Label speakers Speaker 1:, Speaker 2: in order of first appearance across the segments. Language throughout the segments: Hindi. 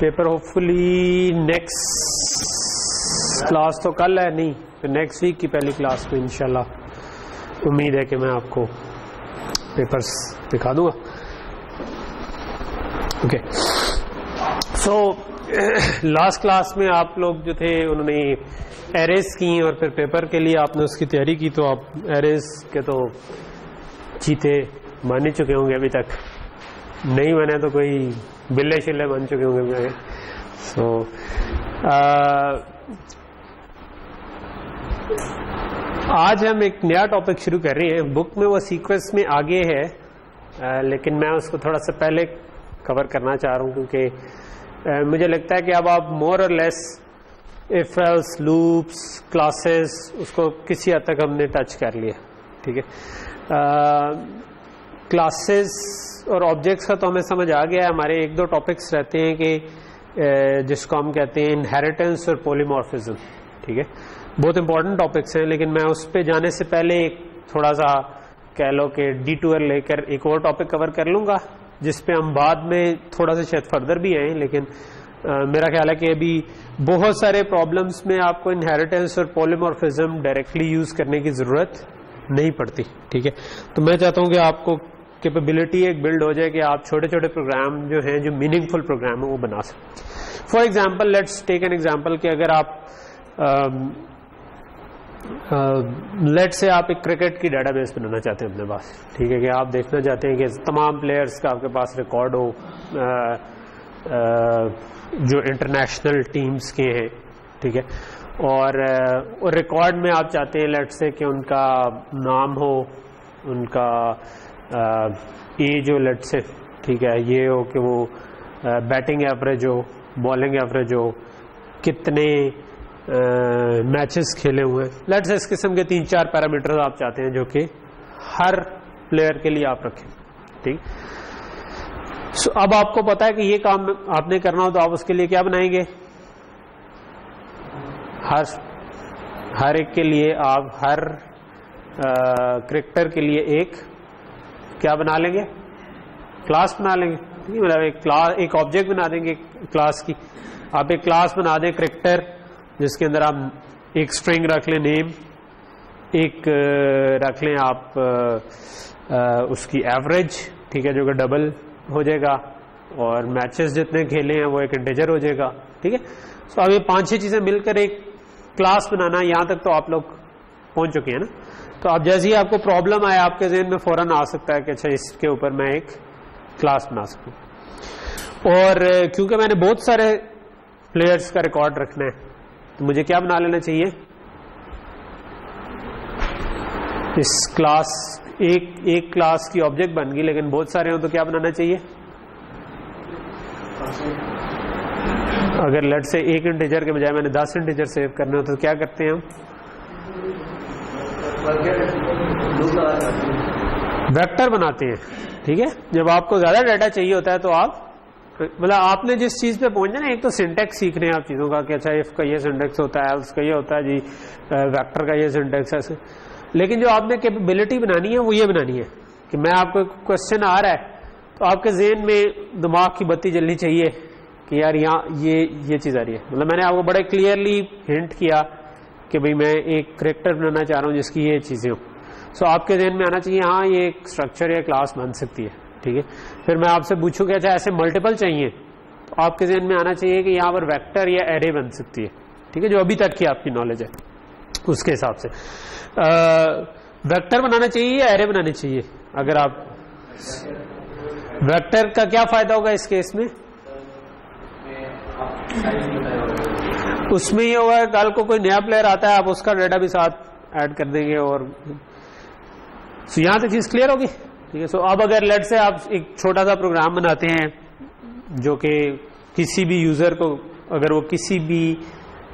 Speaker 1: पेपर होपफुली नेक्स्ट क्लास तो कल है, नहीं तो नेक्स्ट वीक की पहली क्लास में इंशाल्लाह उम्मीद है कि मैं आपको पेपर्स दिखा दूंगा। ओके, सो लास्ट क्लास में आप लोग जो थे उन्होंने एरेज की और फिर पेपर के लिए आपने उसकी तैयारी की, तो आप एरेज के तो चीते मान ही चुके होंगे, अभी तक नहीं बने तो कोई बिल्ले शिल्ले बन चुके होंगे। सो आज हम एक नया टॉपिक शुरू कर रहे हैं। बुक में वो सीक्वेंस में आगे है, लेकिन मैं उसको थोड़ा सा पहले कवर करना चाह रहा हूँ क्योंकि मुझे लगता है कि अब आप मोर और less if else loops classes उसको किसी हद तक हमने टच कर लिया। ठीक है, क्लासेस और ऑब्जेक्ट्स का तो हमें समझ आ गया है। हमारे एक दो टॉपिक्स रहते हैं कि जिसको हम कहते हैं इनहेरिटेंस और पॉलीमॉर्फिज्म। ठीक है, बहुत इंपॉर्टेंट टॉपिक्स हैं, लेकिन मैं उस पर जाने से पहले एक थोड़ा सा कह लो कि डिटूर लेकर एक और टॉपिक कवर कर लूंगा जिस पे हम बाद में थोड़ा सा शायद फर्दर भी आए, लेकिन मेरा ख्याल है कि अभी बहुत सारे प्रॉब्लम्स में आपको इनहेरिटेंस और पॉलीमॉर्फिज्म डायरेक्टली यूज करने की जरूरत नहीं पड़ती। ठीक है, तो मैं चाहता हूं कि आपको कैपेबिलिटी एक बिल्ड हो जाए कि आप छोटे छोटे प्रोग्राम जो हैं, जो मीनिंगफुल प्रोग्राम है, वो बना सकें। For example, let's take an example कि अगर आप लेट से आप एक क्रिकेट की डेटाबेस बनाना चाहते हैं अपने पास। ठीक है, कि आप देखना चाहते हैं कि तमाम प्लेयर्स का आपके पास रिकॉर्ड हो जो इंटरनेशनल टीम्स के हैं। ठीक है, और रिकॉर्ड में आप चाहते हैं लेट से कि उनका नाम हो, उनका एज हो लेट से। ठीक है, ये हो कि वो बैटिंग एवरेज हो, बॉलिंग एवरेज हो, कितने मैचेस खेले हुए, लेट से इस किस्म के 3-4 पैरामीटर आप चाहते हैं जो कि हर प्लेयर के लिए आप रखें। ठीक, सो अब आपको पता है कि ये काम आपने करना हो तो आप उसके लिए क्या बनाएंगे? हर एक के लिए आप हर क्रिकेटर के लिए एक क्या बना लेंगे? क्लास बना लेंगे। मतलब एक ऑब्जेक्ट बना देंगे क्लास की। आप एक क्लास बना दें क्रिकेटर, जिसके अंदर आप एक स्ट्रिंग रख लें नेम, एक रख लें आप उसकी एवरेज। ठीक है, जो कि डबल हो जाएगा, और मैचेस जितने खेले हैं वो एक इंटीजर हो जाएगा। ठीक है, तो अब ये 5-6 चीजें मिलकर एक क्लास बनाना, यहां तक तो आप लोग पहुंच चुके हैं ना। तो अब जैसे ही आपको प्रॉब्लम आए आपके ज़हन में फौरन आ सकता है कि अच्छा इसके ऊपर मैं एक क्लास बना सकूं। और क्योंकि मैंने बहुत सारे प्लेयर्स का रिकॉर्ड रखना है तो मुझे क्या बना लेना चाहिए? इस क्लास एक क्लास की ऑब्जेक्ट बन गई, लेकिन बहुत सारे हो तो क्या बनाना चाहिए? अगर लेट से एक इंटीजर के बजाय मैंने 10 इंटीजर सेव करने हो तो क्या करते हैं हम? वेक्टर बनाते हैं। ठीक है, जब आपको ज्यादा डाटा चाहिए होता है तो आप मतलब आपने जिस चीज पे पहुंचना ना, एक तो सिंटेक्स सीख रहे हैं आप चीजों का कि अच्छा इफ का ये सिंटेक्स होता है, एल्स का ये होता है जी, वेक्टर का ये सिंटेक्स है। लेकिन जो आपने कैपेबिलिटी बनानी है वो ये बनानी है कि मैं आपको क्वेश्चन आ रहा है तो आपके ज़हन में दिमाग की बत्ती जलनी चाहिए कि यार यहाँ ये चीज आ रही है। मतलब मैंने आपको बड़े क्लियरली हिंट किया कि भाई मैं एक कैरेक्टर बनाना चाह रहा हूँ जिसकी ये चीजें हो। सो आपके ज़हन में आना चाहिए हाँ ये एक स्ट्रक्चर या क्लास बन सकती है। ठीक है, फिर मैं आपसे पूछूं कि अच्छा ऐसे मल्टीपल चाहिए तो आपके ज़हन में आना चाहिए कि यहाँ पर वेक्टर या एरे बन सकती है। ठीक है, जो अभी तक की आपकी नॉलेज है उसके हिसाब से वेक्टर बनाना चाहिए या एरे बनानी चाहिए। अगर आप वेक्टर का क्या फायदा होगा इस केस में? उसमें ये होगा कल को कोई नया प्लेयर आता है आप उसका डाटा भी साथ ऐड कर देंगे। और सो यहां तक चीज क्लियर होगी। ठीक है, सो अब अगर लेट से आप एक छोटा सा प्रोग्राम बनाते हैं जो कि किसी भी यूजर को अगर वो किसी भी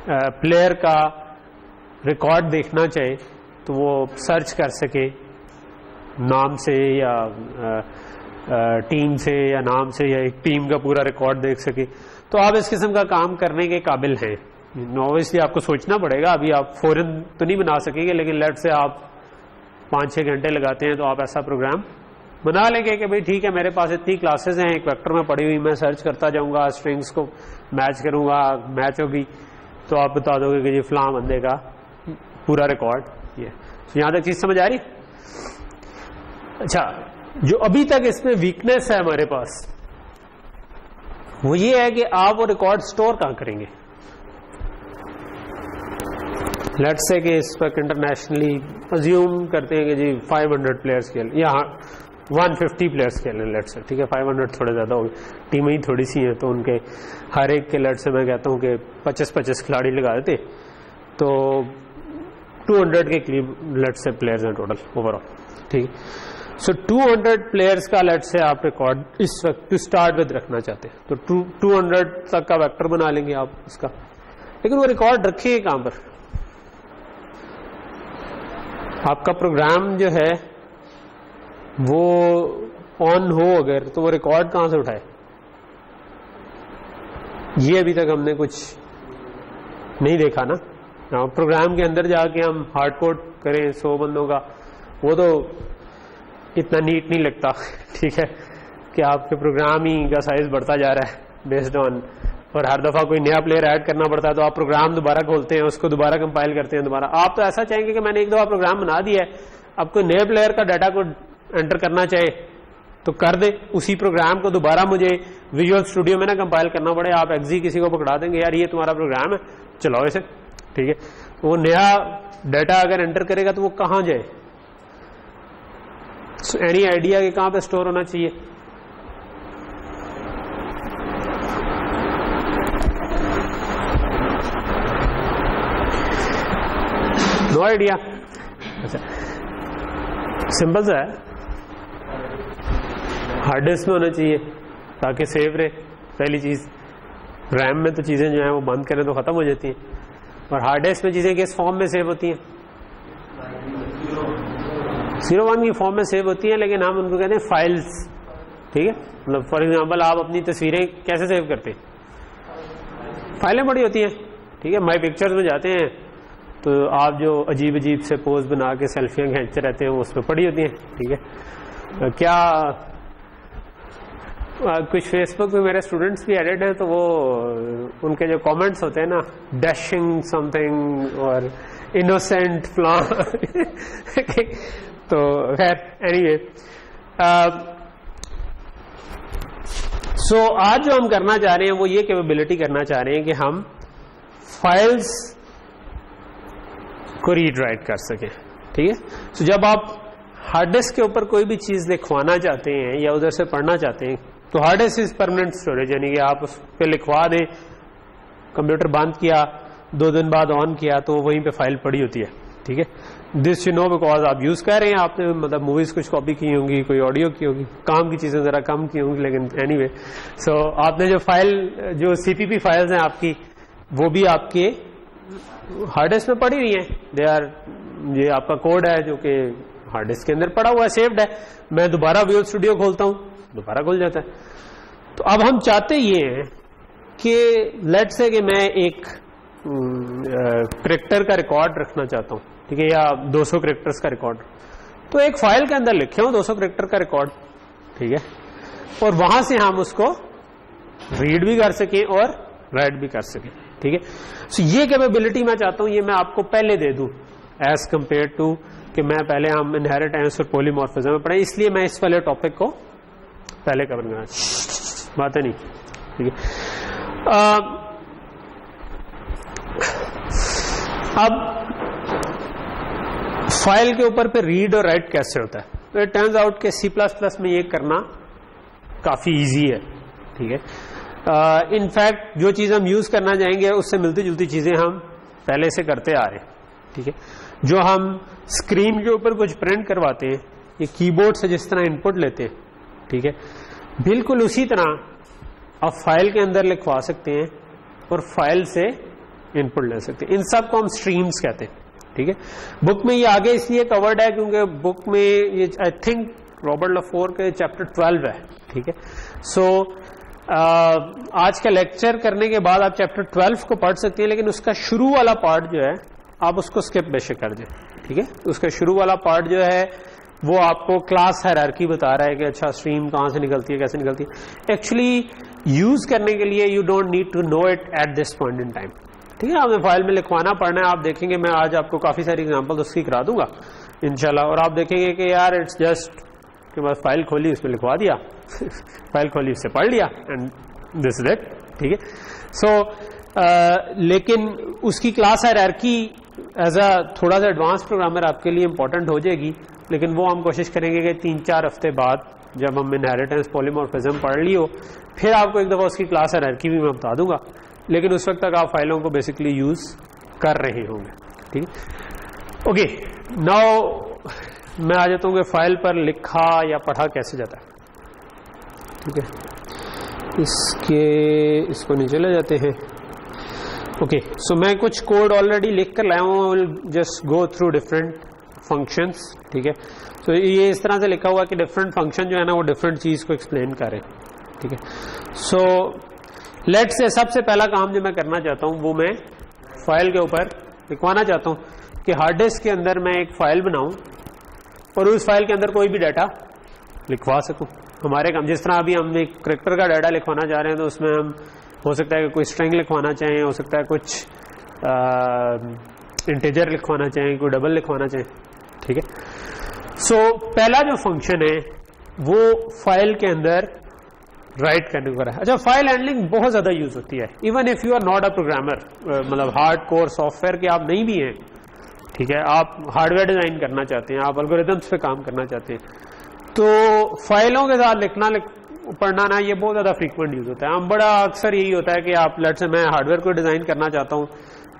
Speaker 1: प्लेयर का रिकॉर्ड देखना चाहे तो वो सर्च कर सके नाम से या टीम से या नाम से या एक टीम का पूरा रिकॉर्ड देख सके, तो आप इस किस्म का काम करने के काबिल हैं। ऑब्वियसली आपको सोचना पड़ेगा, अभी आप फौरन तो नहीं बना सकेंगे, लेकिन लेट से आप 5-6 घंटे लगाते हैं तो आप ऐसा प्रोग्राम बना लेंगे कि भाई ठीक है मेरे पास इतनी क्लासेस हैं एक वेक्टर में पड़ी हुई, मैं सर्च करता जाऊंगा, स्ट्रिंग्स को मैच करूंगा, मैच होगी तो आप बता दोगे कि जी फलां बंदे का पूरा रिकॉर्ड ये। यहां तक चीज समझ आ रही? अच्छा, जो अभी तक इसमें वीकनेस है हमारे पास वो ये है कि आप वो रिकॉर्ड स्टोर कहां करेंगे। लेट्स से कि इस पर इंटरनेशनली अज्यूम करते हैं कि जी 500 प्लेयर्स खेल या 150 प्लेयर्स खेलें लेट्स से, ठीक है 500 थोड़े ज्यादा हो गए, टीमें ही थोड़ी सी हैं तो उनके हर एक के लेट्स से मैं कहता हूं कि 25-25 खिलाड़ी लगा देते तो 200 के करीब लेट्स से प्लेयर्स हैं टोटल ओवरऑल, ठीक है। सो 200 प्लेयर्स का लेट्स से आप रिकॉर्ड इस वक्त टू स्टार्ट विद रखना चाहते हैं तो 200 तक का वेक्टर बना लेंगे आप उसका, लेकिन वो रिकॉर्ड रखिए कहां पर। आपका प्रोग्राम जो है वो ऑन हो अगर तो वो रिकॉर्ड कहां से उठाए, ये अभी तक हमने कुछ नहीं देखा ना। प्रोग्राम के अंदर जाके हम हार्ड कोड करें 100 बंदों का, वो तो इतना नीट नहीं लगता, ठीक है, कि आपके प्रोग्राम ही का साइज बढ़ता जा रहा है बेस्ड ऑन, और हर दफा कोई नया प्लेयर ऐड करना पड़ता है तो आप प्रोग्राम दोबारा खोलते हैं, उसको दोबारा कंपाइल करते हैं दोबारा। आप तो ऐसा चाहेंगे कि मैंने एक दफा प्रोग्राम बना दिया है, अब कोई नए प्लेयर का डाटा को एंटर करना चाहे तो कर दे, उसी प्रोग्राम को दोबारा मुझे विजुअल स्टूडियो में ना कंपाइल करना पड़े। आप एक्जी किसी को पकड़ा देंगे, यार ये तुम्हारा प्रोग्राम है चलाओ इसे, ठीक है, वो नया डाटा अगर एंटर करेगा तो वो कहां जाए। एनी आइडिया कि कहां पे स्टोर होना चाहिए? No idea? अच्छा, सिंपल सा है, हार्ड डिस्क में होना चाहिए ताकि सेव रहे। पहली चीज, रैम में तो चीजें जो है वो बंद करें तो खत्म हो जाती हैं, और हार्ड डिस्क में चीजें किस फॉर्म में सेव होती हैं? 01 की फॉर्म में सेव होती हैं, लेकिन हम उनको कहते हैं फाइल्स, ठीक है। मतलब फॉर एग्जांपल आप अपनी तस्वीरें कैसे सेव करते हैं? फाइलें बड़ी होती हैं, ठीक है। माई पिक्चर्स में जाते हैं तो आप जो अजीब अजीब से पोज बना के सेल्फियां खींचते रहते हैं वो उसमें पड़ी होती हैं, ठीक है। क्या कुछ फेसबुक पे मेरे स्टूडेंट्स भी एडिट हैं तो वो उनके जो कमेंट्स होते हैं ना, डैशिंग समथिंग और इनोसेंट फ्लॉ तो खैर एनीवे, सो आज जो हम करना चाह रहे हैं वो ये कैपेबिलिटी करना चाह रहे हैं कि हम फाइल्स को रीड राइट कर सकें, ठीक है। तो जब आप हार्ड डिस्क के ऊपर कोई भी चीज लिखवाना चाहते हैं या उधर से पढ़ना चाहते हैं तो hard disk is permanent storage, यानी कि आप उस पर लिखवा दें, कंप्यूटर बंद किया 2 दिन बाद ऑन किया तो वहीं पे फाइल पड़ी होती है, ठीक है। दिस यू नो बिकॉज आप यूज कर रहे हैं, आपने मतलब मूवीज कुछ कॉपी की होंगी, कोई ऑडियो की होगी, काम की चीजें जरा कम की होंगी, लेकिन एनीवे सो आपने जो फाइल जो सीपीपी फाइल्स हैं आपकी वो भी आपके हार्ड डिस्क में पड़ी हुई है। दे आर, ये आपका कोड है जो कि हार्ड डिस्क के अंदर पड़ा हुआ है, सेव्ड है। मैं दोबारा विजुअल स्टूडियो खोलता हूं दोबारा खुल जाता है। तो अब हम चाहते ये हैं कि लेट्स से कि मैं एक कैरेक्टर का रिकॉर्ड रखना चाहता हूं, ठीक है, या 200 कैरेक्टर्स का रिकॉर्ड, तो एक फाइल के अंदर लिखे हूं 200 कैरेक्टर का रिकॉर्ड, ठीक है, और वहां से हम उसको रीड भी कर सकें और राइट भी कर सकें, ठीक है। सो ये कैपेबिलिटी मैं चाहता हूं ये मैं आपको पहले दे दूं एज कंपेयर टू कि मैं पहले हम इनहेरिटेंस और पॉलीमॉर्फिज्म में पढ़े, इसलिए मैं इस वाले टॉपिक को पहले कवर करना बात है नहीं, ठीक है। अब फाइल के ऊपर पे रीड और राइट कैसे होता है, तो इट टर्न्स आउट के C++ में ये करना काफी इजी है, ठीक है। इनफैक्ट जो चीज हम यूज करना चाहेंगे उससे मिलती जुलती चीजें हम पहले से करते आ रहे हैं, ठीक है। जो हम स्क्रीन के ऊपर कुछ प्रिंट करवाते हैं, ये कीबोर्ड से जिस तरह इनपुट लेते हैं, ठीक है, बिल्कुल उसी तरह आप फाइल के अंदर लिखवा सकते हैं और फाइल से इनपुट ले सकते हैं। इन सब को हम स्ट्रीम्स कहते हैं, ठीक है। बुक में ये आगे इसलिए कवर्ड है क्योंकि बुक में ये आई थिंक रॉबर्ट लफोर के चैप्टर 12 है, ठीक है। सो आज का लेक्चर करने के बाद आप चैप्टर 12 को पढ़ सकते हैं, लेकिन उसका शुरू वाला पार्ट जो है आप उसको स्किप बेशक कर दें, ठीक है। उसका शुरू वाला पार्ट जो है वो आपको क्लास हायरार्की बता रहा है कि अच्छा स्ट्रीम कहां से निकलती है, कैसे निकलती है। एक्चुअली यूज करने के लिए you don't need to know it at this point in time, ठीक है। आपने फाइल में लिखवाना पड़ना है, आप देखेंगे मैं आज आपको काफी सारी एग्जांपल उसकी करा दूंगा इंशाल्लाह, और आप देखेंगे कि यार इट्स जस्ट कि बस फाइल खोली उसमें लिखवा दिया फाइल खोली उससे पढ़ लिया एंड दिस इज इट, ठीक है। सो लेकिन उसकी क्लास हायरार्की एज अ थोड़ा सा एडवांस प्रोग्रामर आपके लिए इंपॉर्टेंट हो जाएगी, लेकिन वो हम कोशिश करेंगे कि 3-4 हफ्ते बाद जब हम इनहेरिटेंस पॉलीमॉर्फिज्म पढ़ लियो फिर आपको एक दफा उसकी क्लास हायरार्की भी मैं बता दूंगा, लेकिन उस वक्त तक आप फाइलों को बेसिकली यूज कर रहे होंगे, ठीक है। ओके, नाउ मैं आ जाता हूँ कि फाइल पर लिखा या पढ़ा कैसे जाता है, ठीक है। इसको नीचे ले जाते हैं। ओके, सो मैं कुछ कोड ऑलरेडी लिख कर लाया हूँ, will just go through different functions, ठीक है। तो ये इस तरह से लिखा हुआ कि डिफरेंट फंक्शन जो है ना वो डिफरेंट चीज को एक्सप्लेन करें, ठीक है। सो लेट्स से सबसे पहला काम जो मैं करना चाहता हूं वो मैं फाइल के ऊपर लिखवाना चाहता हूं कि हार्ड डिस्क के अंदर मैं एक फाइल बनाऊं और उस फाइल के अंदर कोई भी डाटा लिखवा सकूं। हमारे काम जिस तरह अभी हम एक कैरेक्टर का डाटा लिखवाना चाह रहे हैं तो उसमें हम हो सकता है कि कोई स्ट्रिंग लिखवाना चाहें, हो सकता है कुछ इंटीजर लिखवाना चाहें, कोई डबल लिखवाना चाहें, ठीक है। सो पहला जो फंक्शन है वो फाइल के अंदर राइट करने को है। अच्छा, फाइल हैंडलिंग बहुत ज्यादा यूज होती है, even if you are not a programmer, मतलब हार्ड कोर सॉफ्टवेयर के आप नहीं भी हैं, ठीक है, आप हार्डवेयर डिजाइन करना चाहते हैं, आप एल्गोरिथम्स पे काम करना चाहते हैं, तो फाइलों के साथ लिखना पढ़ना ना ये बहुत ज्यादा फ्रीक्वेंट यूज होता है। हम बड़ा अक्सर यही होता है कि आप लेट्स से मैं हार्डवेयर को डिजाइन करना चाहता हूं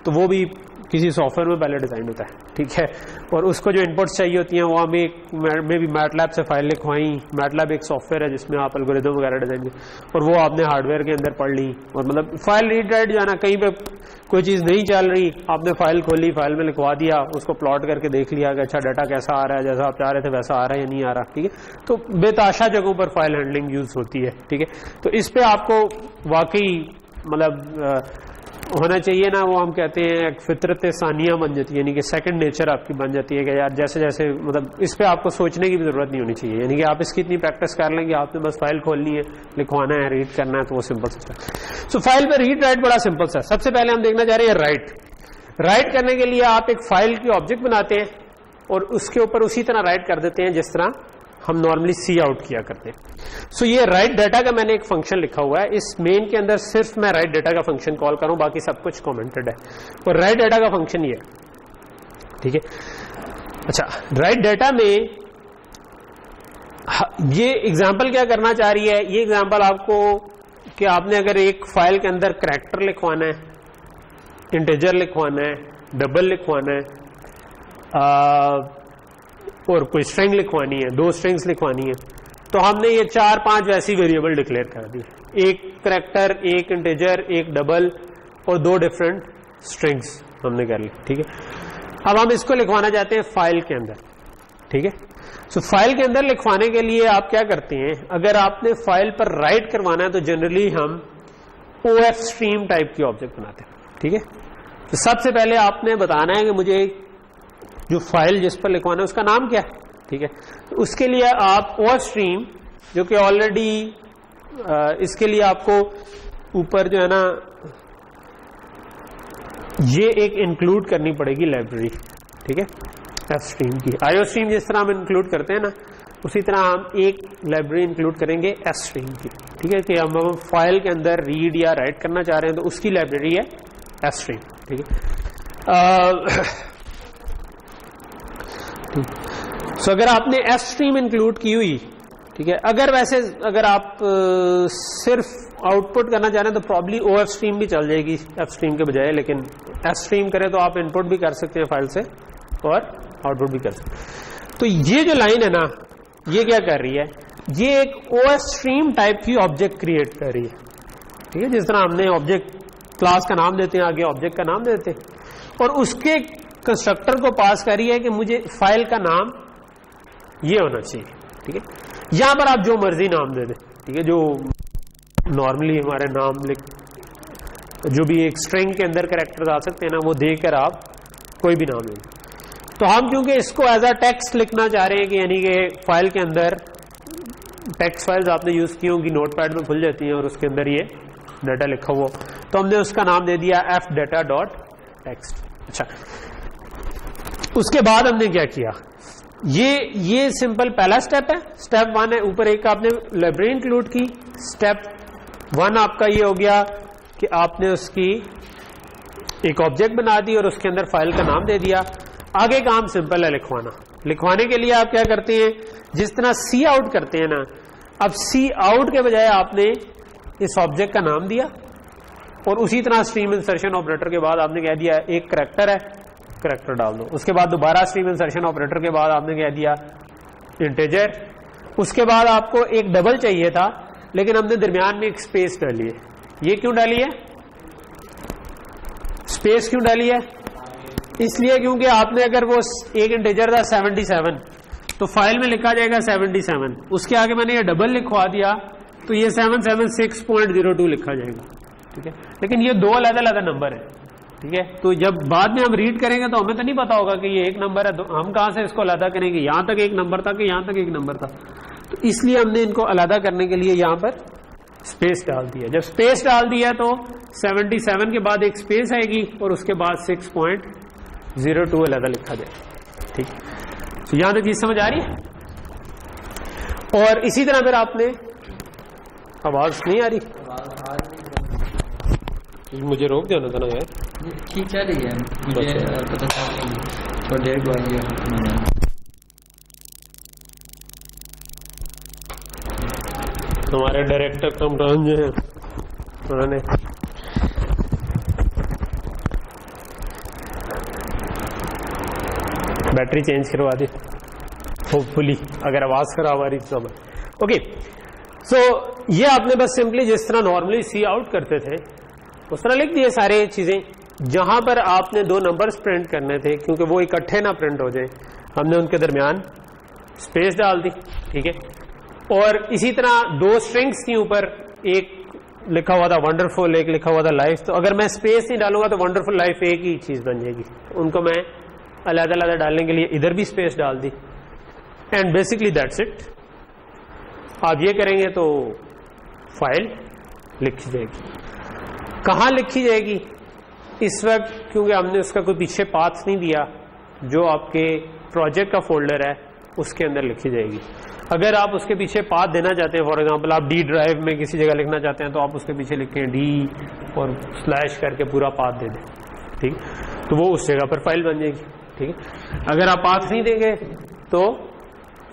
Speaker 1: तो वो भी किसी सॉफ्टवेयर में पहले डिजाइन होता है, ठीक है, और उसको जो इनपुट्स चाहिए होती हैं वो हमें भी मैटलैब से फाइल लिखवाई। मैटलैब एक सॉफ्टवेयर है जिसमें आप एल्गोरिथम वगैरह डिजाइन और वो आपने हार्डवेयर के अंदर पढ़ ली, और मतलब फाइल रीड राइट जो है ना, कहीं पे कोई चीज नहीं चल रही, आपने फाइल खोली, फाइल में लिखवा दिया, उसको प्लॉट करके देख लिया कि अच्छा डाटा कैसा आ रहा है, जैसा आप चाह रहे थे वैसा आ रहा है या नहीं आ रहा, ठीक है। तो बेताशा जगहों पर फाइल हैंडलिंग यूज होती है, ठीक है। तो इस पे आपको वाकई मतलब होना चाहिए ना, वो हम कहते हैं एक फितरत सानिया बन जाती है, यानी कि सेकंड नेचर आपकी बन जाती है कि यार जैसे जैसे मतलब इस पे आपको सोचने की भी जरूरत नहीं होनी चाहिए, यानी कि आप इसकी इतनी प्रैक्टिस कर लेंगे, आपने बस फाइल खोलनी है, लिखवाना है, रीड करना है, तो वो सिंपल सा है। सो फाइल पे रीड राइट बड़ा सिंपल सा। सबसे पहले हम देखना चाह रहे हैं राइट करने के लिए आप एक फाइल की ऑब्जेक्ट बनाते हैं और उसके ऊपर उसी तरह राइट कर देते हैं जिस तरह हम नॉर्मली सी आउट किया करते हैं। सो ये राइट डाटा का मैंने एक फंक्शन लिखा हुआ है, इस मेन के अंदर सिर्फ मैं राइट डाटा का फंक्शन कॉल करूं, बाकी सब कुछ कमेंटेड है, और राइट डाटा का फंक्शन ये, ठीक है। अच्छा, राइट डाटा में ये एग्जांपल क्या करना चाह रही है, ये एग्जांपल आपको कि आपने अगर एक फाइल के अंदर कैरेक्टर लिखवाना है, इंटीजर लिखवाना है, डबल लिखवाना है, और कोई स्ट्रिंग लिखवानी है, 2 स्ट्रिंग्स लिखवानी है, तो हमने ये 4-5 वैसी वेरिएबल डिक्लेयर कर दी, एक कैरेक्टर, एक इंटीजर, एक डबल और 2 डिफरेंट स्ट्रिंग्स हमने कर ली, ठीक है। अब हम इसको लिखवाना चाहते हैं फाइल के अंदर, ठीक है। सो फाइल के अंदर लिखवाने के लिए आप क्या करते हैं, अगर आपने फाइल पर राइट करवाना है तो जनरली हम OF स्ट्रीम टाइप की ऑब्जेक्ट बनाते हैं, ठीक है। तो सबसे पहले आपने बताना है कि मुझे जो फाइल जिस पर लिखवाना है उसका नाम क्या है, ठीक है। तो उसके लिए आप OF स्ट्रीम जो कि ऑलरेडी इसके लिए आपको ऊपर जो है ना ये एक इंक्लूड करनी पड़ेगी लाइब्रेरी, ठीक है, F स्ट्रीम की। IO स्ट्रीम जिस तरह हम इंक्लूड करते हैं ना, उसी तरह हम एक लाइब्रेरी इंक्लूड करेंगे S स्ट्रीम की, ठीक है, कि हम फाइल के अंदर रीड या राइट करना चाह रहे हैं तो उसकी लाइब्रेरी है S स्ट्रीम, ठीक है। सो अगर आपने एफ स्ट्रीम इंक्लूड की हुई, ठीक है, अगर आप सिर्फ आउटपुट करना चाह रहे हैं तो प्रॉब्ली OF स्ट्रीम भी चल जाएगी एफ स्ट्रीम के बजाय, लेकिन एफ स्ट्रीम करें तो आप इनपुट भी कर सकते हैं फाइल से और आउटपुट भी कर सकते हैं। तो ये जो लाइन है ना, ये क्या कर रही है, ये एक OF स्ट्रीम टाइप की ऑब्जेक्ट क्रिएट कर रही है, ठीक है। जिस तरह हमने ऑब्जेक्ट क्लास का नाम देते हैं, आगे ऑब्जेक्ट का नाम देते हैं, और उसके कंस्ट्रक्टर को पास करी है कि मुझे फाइल का नाम ये होना चाहिए, ठीक है। यहां पर आप जो मर्जी नाम दे दें, ठीक है, जो नॉर्मली हमारे नाम जो भी एक स्ट्रिंग के अंदर कैरेक्टर्स आ सकते हैं ना, वो देकर आप कोई भी नाम ले लें। तो हम क्योंकि इसको एज अ टेक्स्ट लिखना चाह रहे हैं कि यानी कि फाइल के अंदर टेक्स्ट फाइल्स आपने यूज की होंगी नोटपैड में खुल जाती हैं और उसके अंदर ये डाटा लिखा हुआ, तो हमने उसका नाम दे दिया fdata.text। अच्छा, उसके बाद हमने क्या किया, ये सिंपल पहला स्टेप है। स्टेप 1 है, ऊपर एक आपने लाइब्रेरी इंक्लूड की। स्टेप 1 आपका ये हो गया कि आपने उसकी एक ऑब्जेक्ट बना दी और उसके अंदर फाइल का नाम दे दिया। आगे काम सिंपल है, लिखवाना। लिखवाने के लिए आप क्या करते हैं, जिस तरह सी आउट करते हैं ना, अब सी आउट के बजाय आपने इस ऑब्जेक्ट का नाम दिया और उसी तरह स्ट्रीम इंसर्शन ऑपरेटर के बाद आपने कह दिया एक करैक्टर है, करैक्टर डाल दो। उसके बाद दोबारा स्ट्रीम इंसर्शन ऑपरेटर के बाद आपने कह दिया इंटीजर। उसके बाद आपको एक डबल चाहिए था, लेकिन हमने दरमियान में एक स्पेस डाली है। ये क्यों डाली है, स्पेस क्यों डाली है? इसलिए क्योंकि आपने अगर वो एक इंटीजर था 77 तो फाइल में लिखा जाएगा 77, उसके आगे मैंने ये डबल लिखवा दिया तो ये 776.02 लिखा जाएगा, ठीक है। लेकिन ये दो अलग अलग नंबर है, ठीक है। तो जब बाद में हम रीड करेंगे तो हमें तो नहीं पता होगा कि ये एक नंबर है, तो हम कहां से इसको अलग करेंगे, यहां तक एक नंबर था कि यहां तक एक नंबर था। तो इसलिए हमने इनको अलग करने के लिए यहां पर स्पेस डाल दिया। जब स्पेस डाल दिया तो 77 के बाद एक स्पेस आएगी और उसके बाद 6.02 अलग लिखा जाएगा, ठीक। तो यहां तक चीज समझ आ रही है। और इसी तरह फिर आपने, आवाज नहीं आ रही, मुझे रोक देना था ना यार,
Speaker 2: खींचा रही है मुझे पता चला तो देर को
Speaker 1: हमारे डायरेक्टर कमरान जो है उन्होंने बैटरी चेंज करवा दी होपफुली, अगर आवाज खराब आ रही तो। ओके, सो ये आपने बस सिंपली जिस तरह नॉर्मली सी आउट करते थे उस तरह लिख दिए सारे चीजें। जहां पर आपने दो नंबर्स प्रिंट करने थे, क्योंकि वो इकट्ठे ना प्रिंट हो जाए, हमने उनके दरमियान स्पेस डाल दी, ठीक है। और इसी तरह दो स्ट्रिंग्स थी, ऊपर एक लिखा हुआ था वंडरफुल, एक लिखा हुआ था लाइफ। तो अगर मैं स्पेस नहीं डालूंगा तो वंडरफुल लाइफ एक ही चीज बन जाएगी। उनको मैं अलग अलग डालने के लिए इधर भी स्पेस डाल दी, एंड बेसिकली दैट्स इट। आप ये करेंगे तो फाइल लिखी जाएगी। कहां लिखी जाएगी इस वक्त, क्योंकि हमने उसका कोई पीछे पाथ नहीं दिया, जो आपके प्रोजेक्ट का फोल्डर है उसके अंदर लिखी जाएगी। अगर आप उसके पीछे पाथ देना चाहते हैं, फॉर एग्जांपल आप डी ड्राइव में किसी जगह लिखना चाहते हैं, तो आप उसके पीछे लिखें डी और स्लैश करके पूरा पाथ दे दें, ठीक। तो वो उस जगह पर फाइल बन जाएगी, ठीक है। अगर आप पाथ नहीं देंगे तो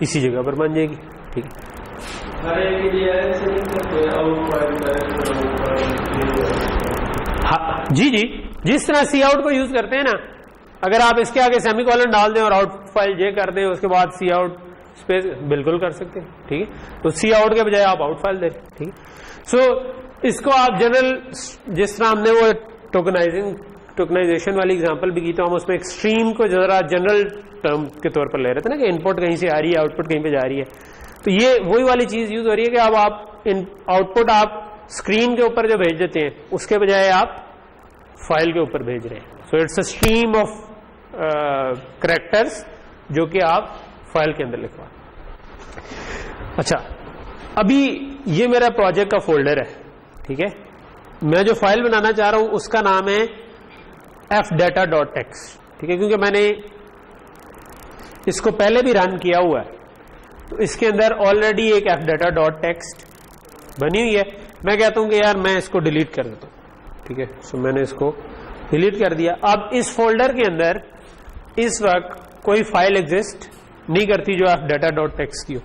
Speaker 1: इसी जगह पर बन जाएगी, ठीक है। हाँ जी जी, जिस तरह सी आउट को यूज करते हैं ना, अगर आप इसके आगे सेमीकोलन डाल दें और आउट फाइल जे कर दें, उसके बाद सी आउट स्पेस, बिल्कुल कर सकते हैं, ठीक है। तो सी आउट के बजाय आप आउट फाइल दें, ठीक है। सो इसको आप जनरल, जिस तरह हमने वो टोकनाइजेशन वाली एग्जांपल भी की, तो हम उसमें एक्सट्रीम को जरा जनरल टर्म के तौर पर ले रहे थे ना, कि इनपुट कहीं से आ रही है, आउटपुट कहीं पे जा रही है। तो ये वही वाली चीज यूज हो रही है कि अब आप आउटपुट आप स्क्रीन के ऊपर जो भेज देते हैं, उसके बजाय आप फाइल के ऊपर भेज रहे हैं। So it's a stream of characters जो कि आप फाइल के अंदर लिखवा। अच्छा, अभी ये मेरा प्रोजेक्ट का फोल्डर है, ठीक है। मैं जो फाइल बनाना चाह रहा हूं उसका नाम है fdata.text, ठीक है, क्योंकि मैंने इसको पहले भी रन किया हुआ है, तो इसके अंदर ऑलरेडी एक fdata.text बनी हुई है। मैं कहता हूं कि यार मैं इसको डिलीट कर देता हूं, ठीक है। सो मैंने इसको डिलीट कर दिया। अब इस फोल्डर के अंदर इस वक्त कोई फाइल एग्जिस्ट नहीं करती जो fdata.text की हो।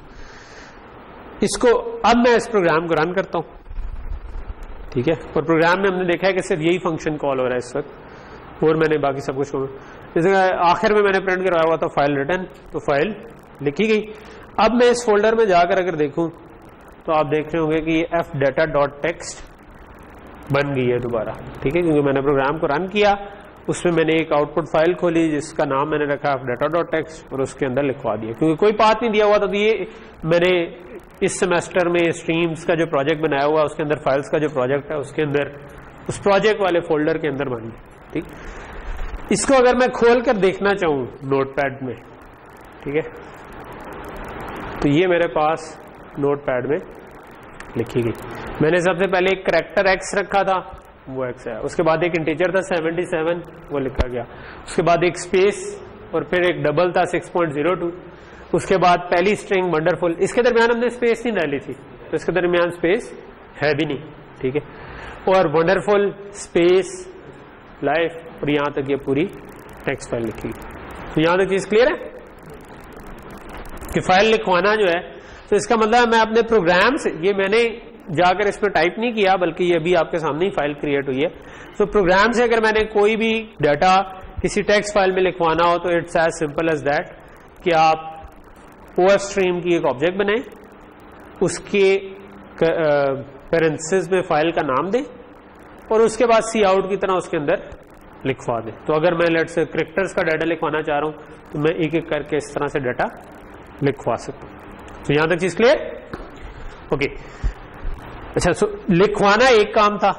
Speaker 1: इसको अब मैं इस प्रोग्राम को रन करता हूं, ठीक है। और प्रोग्राम में हमने देखा है कि सिर्फ यही फंक्शन कॉल हो रहा है इस वक्त, और मैंने बाकी सब कुछ, जैसे आखिर में मैंने प्रिंट करवाया हुआ था फाइल रिटर्न, तो फाइल लिखी गई। अब मैं इस फोल्डर में जाकर अगर देखूं तो आप देख रहे होंगे कि ये fdata.text बन गई है दोबारा, ठीक है, क्योंकि मैंने प्रोग्राम को रन किया, उसमें मैंने एक आउटपुट फाइल खोली जिसका नाम मैंने रखा fdata.text और उसके अंदर लिखवा दिया। क्योंकि कोई पाथ नहीं दिया हुआ था, तो ये मैंने इस सेमेस्टर में स्ट्रीम्स का जो प्रोजेक्ट बनाया हुआ, उसके अंदर फाइल्स का जो प्रोजेक्ट है, उसके अंदर उस प्रोजेक्ट वाले फोल्डर के अंदर बन गया, ठीक। इसको अगर मैं खोल कर देखना चाहूं नोटपैड में, ठीक है, तो ये मेरे पास नोटपैड में लिखी गई। मैंने सबसे पहले एक करैक्टर एक्स रखा था, वो एक्स है, उसके बाद एक इंटीजर था 77, वो लिखा गया, उसके बाद एक स्पेस और फिर एक डबल था 6.02, उसके बाद पहली स्ट्रिंग वंडरफुल, इसके दरमियान हमने स्पेस नहीं डाली थी तो इसके दरमियान स्पेस है भी नहीं, ठीक है, और वंडरफुल स्पेस लाइफ और यहां तक ये पूरी टेक्स्ट फाइल लिखी। तो यहां तक चीज क्लियर है कि फाइल लिखवाना जो है, तो इसका मतलब मैं अपने प्रोग्राम से, ये मैंने जाकर इसमें टाइप नहीं किया बल्कि ये अभी आपके सामने ही फाइल क्रिएट हुई है, तो प्रोग्राम से अगर मैंने कोई भी डाटा किसी टेक्स्ट फाइल में लिखवाना हो तो it's as simple as that कि आप OF स्ट्रीम की एक ऑब्जेक्ट बनाएं, उसके पेरेंथेसिस में फाइल का नाम दें और उसके बाद सी आउट की तरह उसके अंदर लिखवा दें। तो अगर मैं लेट्स से कैरेक्टर्स का डाटा लिखवाना चाह रहा हूं तो मैं एक एक करके इस तरह से डाटा लिखवा सकता हूं। तो यहां तक चीज क्लियर? ओके, अच्छा, सो लिखवाना एक काम था,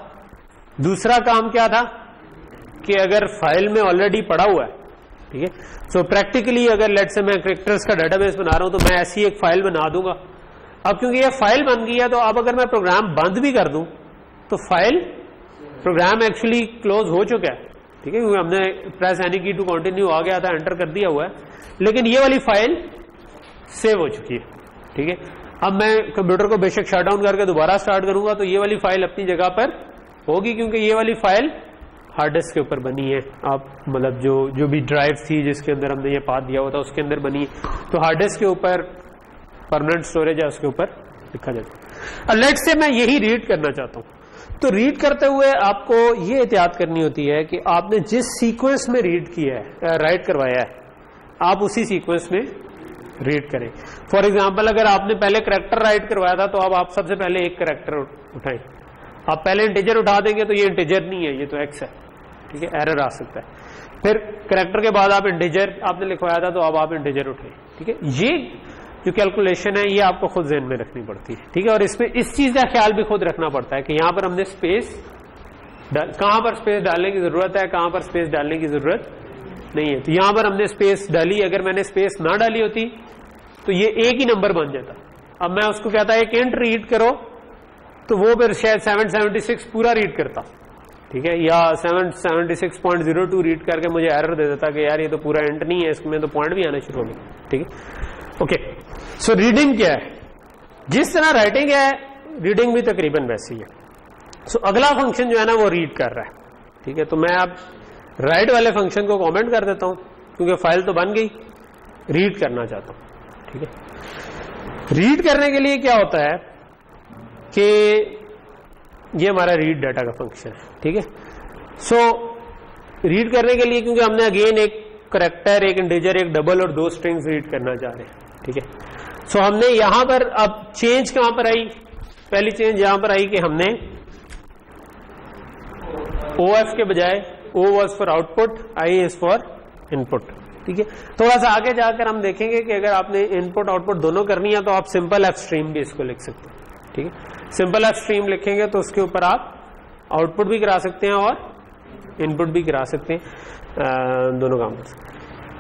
Speaker 1: दूसरा काम क्या था कि अगर फाइल में ऑलरेडी पड़ा हुआ है, ठीक है, सो प्रैक्टिकली अगर लेट्स से मैं कैरेक्टर्स का डेटाबेस बना रहा हूं तो मैं ऐसी एक फाइल बना दूंगा। अब क्योंकि ये फाइल बन गई है तो अब अगर मैं प्रोग्राम बंद भी कर दूं तो फाइल प्रोग्राम एक्चुअली क्लोज हो चुका है, ठीक है, क्योंकि हमने प्रेस एनी की टू कंटिन्यू आ गया था, एंटर कर दिया हुआ है, लेकिन ये वाली फाइल सेव हो चुकी है, ठीक है। अब मैं कंप्यूटर को बेशक शट डाउन करके दोबारा स्टार्ट करूंगा तो ये वाली फाइल अपनी जगह पर होगी, क्योंकि ये वाली फाइल हार्ड डिस्क के ऊपर बनी है। आप मतलब जो भी ड्राइव थी जिसके अंदर हमने ये पाथ दिया हुआ था उसके अंदर बनी, तो हार्ड डिस्क के ऊपर परमानेंट स्टोरेज है, उसके ऊपर लिखा जाता है। लेट्स से मैं यही रीड करना चाहता हूं, तो रीड करते हुए आपको ये एहतियात करनी होती है कि आपने जिस सीक्वेंस में रीड किया है, राइट करवाया है, आप उसी सीक्वेंस में रीड करें। फॉर एग्जाम्पल अगर आपने पहले करैक्टर राइट करवाया था तो अब आप सबसे पहले एक करैक्टर उठाएं। आप पहले इंटीजर उठा देंगे तो ये इंटीजर नहीं है, ये तो एक्स है, ठीक है, एरर आ सकता है। फिर करैक्टर के बाद आप इंटीजर आपने लिखवाया था तो अब आप इंटीजर उठाएं, ठीक है। ये जो कैलकुलेशन है ये आपको खुद ज़हन में रखनी पड़ती है, ठीक है, और इसमें इस चीज का ख्याल भी खुद रखना पड़ता है कि यहां पर हमने स्पेस कहां पर स्पेस डालने की जरूरत है, कहां पर स्पेस डालने की जरूरत नहीं है। तो यहां पर हमने स्पेस डाली, अगर मैंने स्पेस ना डाली होती तो ये एक ही नंबर बन जाता। अब मैं उसको कहता है एक इंट रीड करो तो वो फिर शायद 776 पूरा रीड करता, ठीक है, या 776.02 रीड करके मुझे एरर दे देता कि यार ये तो पूरा इंट नहीं है, इसमें तो पॉइंट भी आना शुरू हो गए, ठीक है। ओके, सो रीडिंग क्या है, जिस तरह राइटिंग है रीडिंग भी तकरीबन वैसी है। सो अगला फंक्शन जो है ना वो रीड कर रहा है, ठीक है, तो मैं अब राइट वाले फंक्शन को कमेंट कर देता हूं क्योंकि फाइल तो बन गई, रीड करना चाहता हूं, ठीक है। रीड करने के लिए क्या होता है कि ये हमारा रीड डाटा का फंक्शन है, ठीक है। सो रीड करने के लिए क्योंकि हमने अगेन एक करैक्टर, एक इंटीजर, एक डबल और 2 स्ट्रिंग्स रीड करना चाह रहे हैं, ठीक है। सो हमने यहां पर अब चेंज कहां पर आई, पहली चेंज यहां पर आई कि हमने OF के बजाय O was for output, I is for input, ठीक है। थोड़ा सा आगे जाकर हम देखेंगे कि अगर आपने इनपुट आउटपुट दोनों करनी है तो आप सिंपल F स्ट्रीम भी इसको लिख सकते हैं, ठीक है। सिंपल F स्ट्रीम लिखेंगे तो उसके ऊपर आप आउटपुट भी करा सकते हैं और इनपुट भी करा सकते हैं, दोनों काम कर सकते हैं।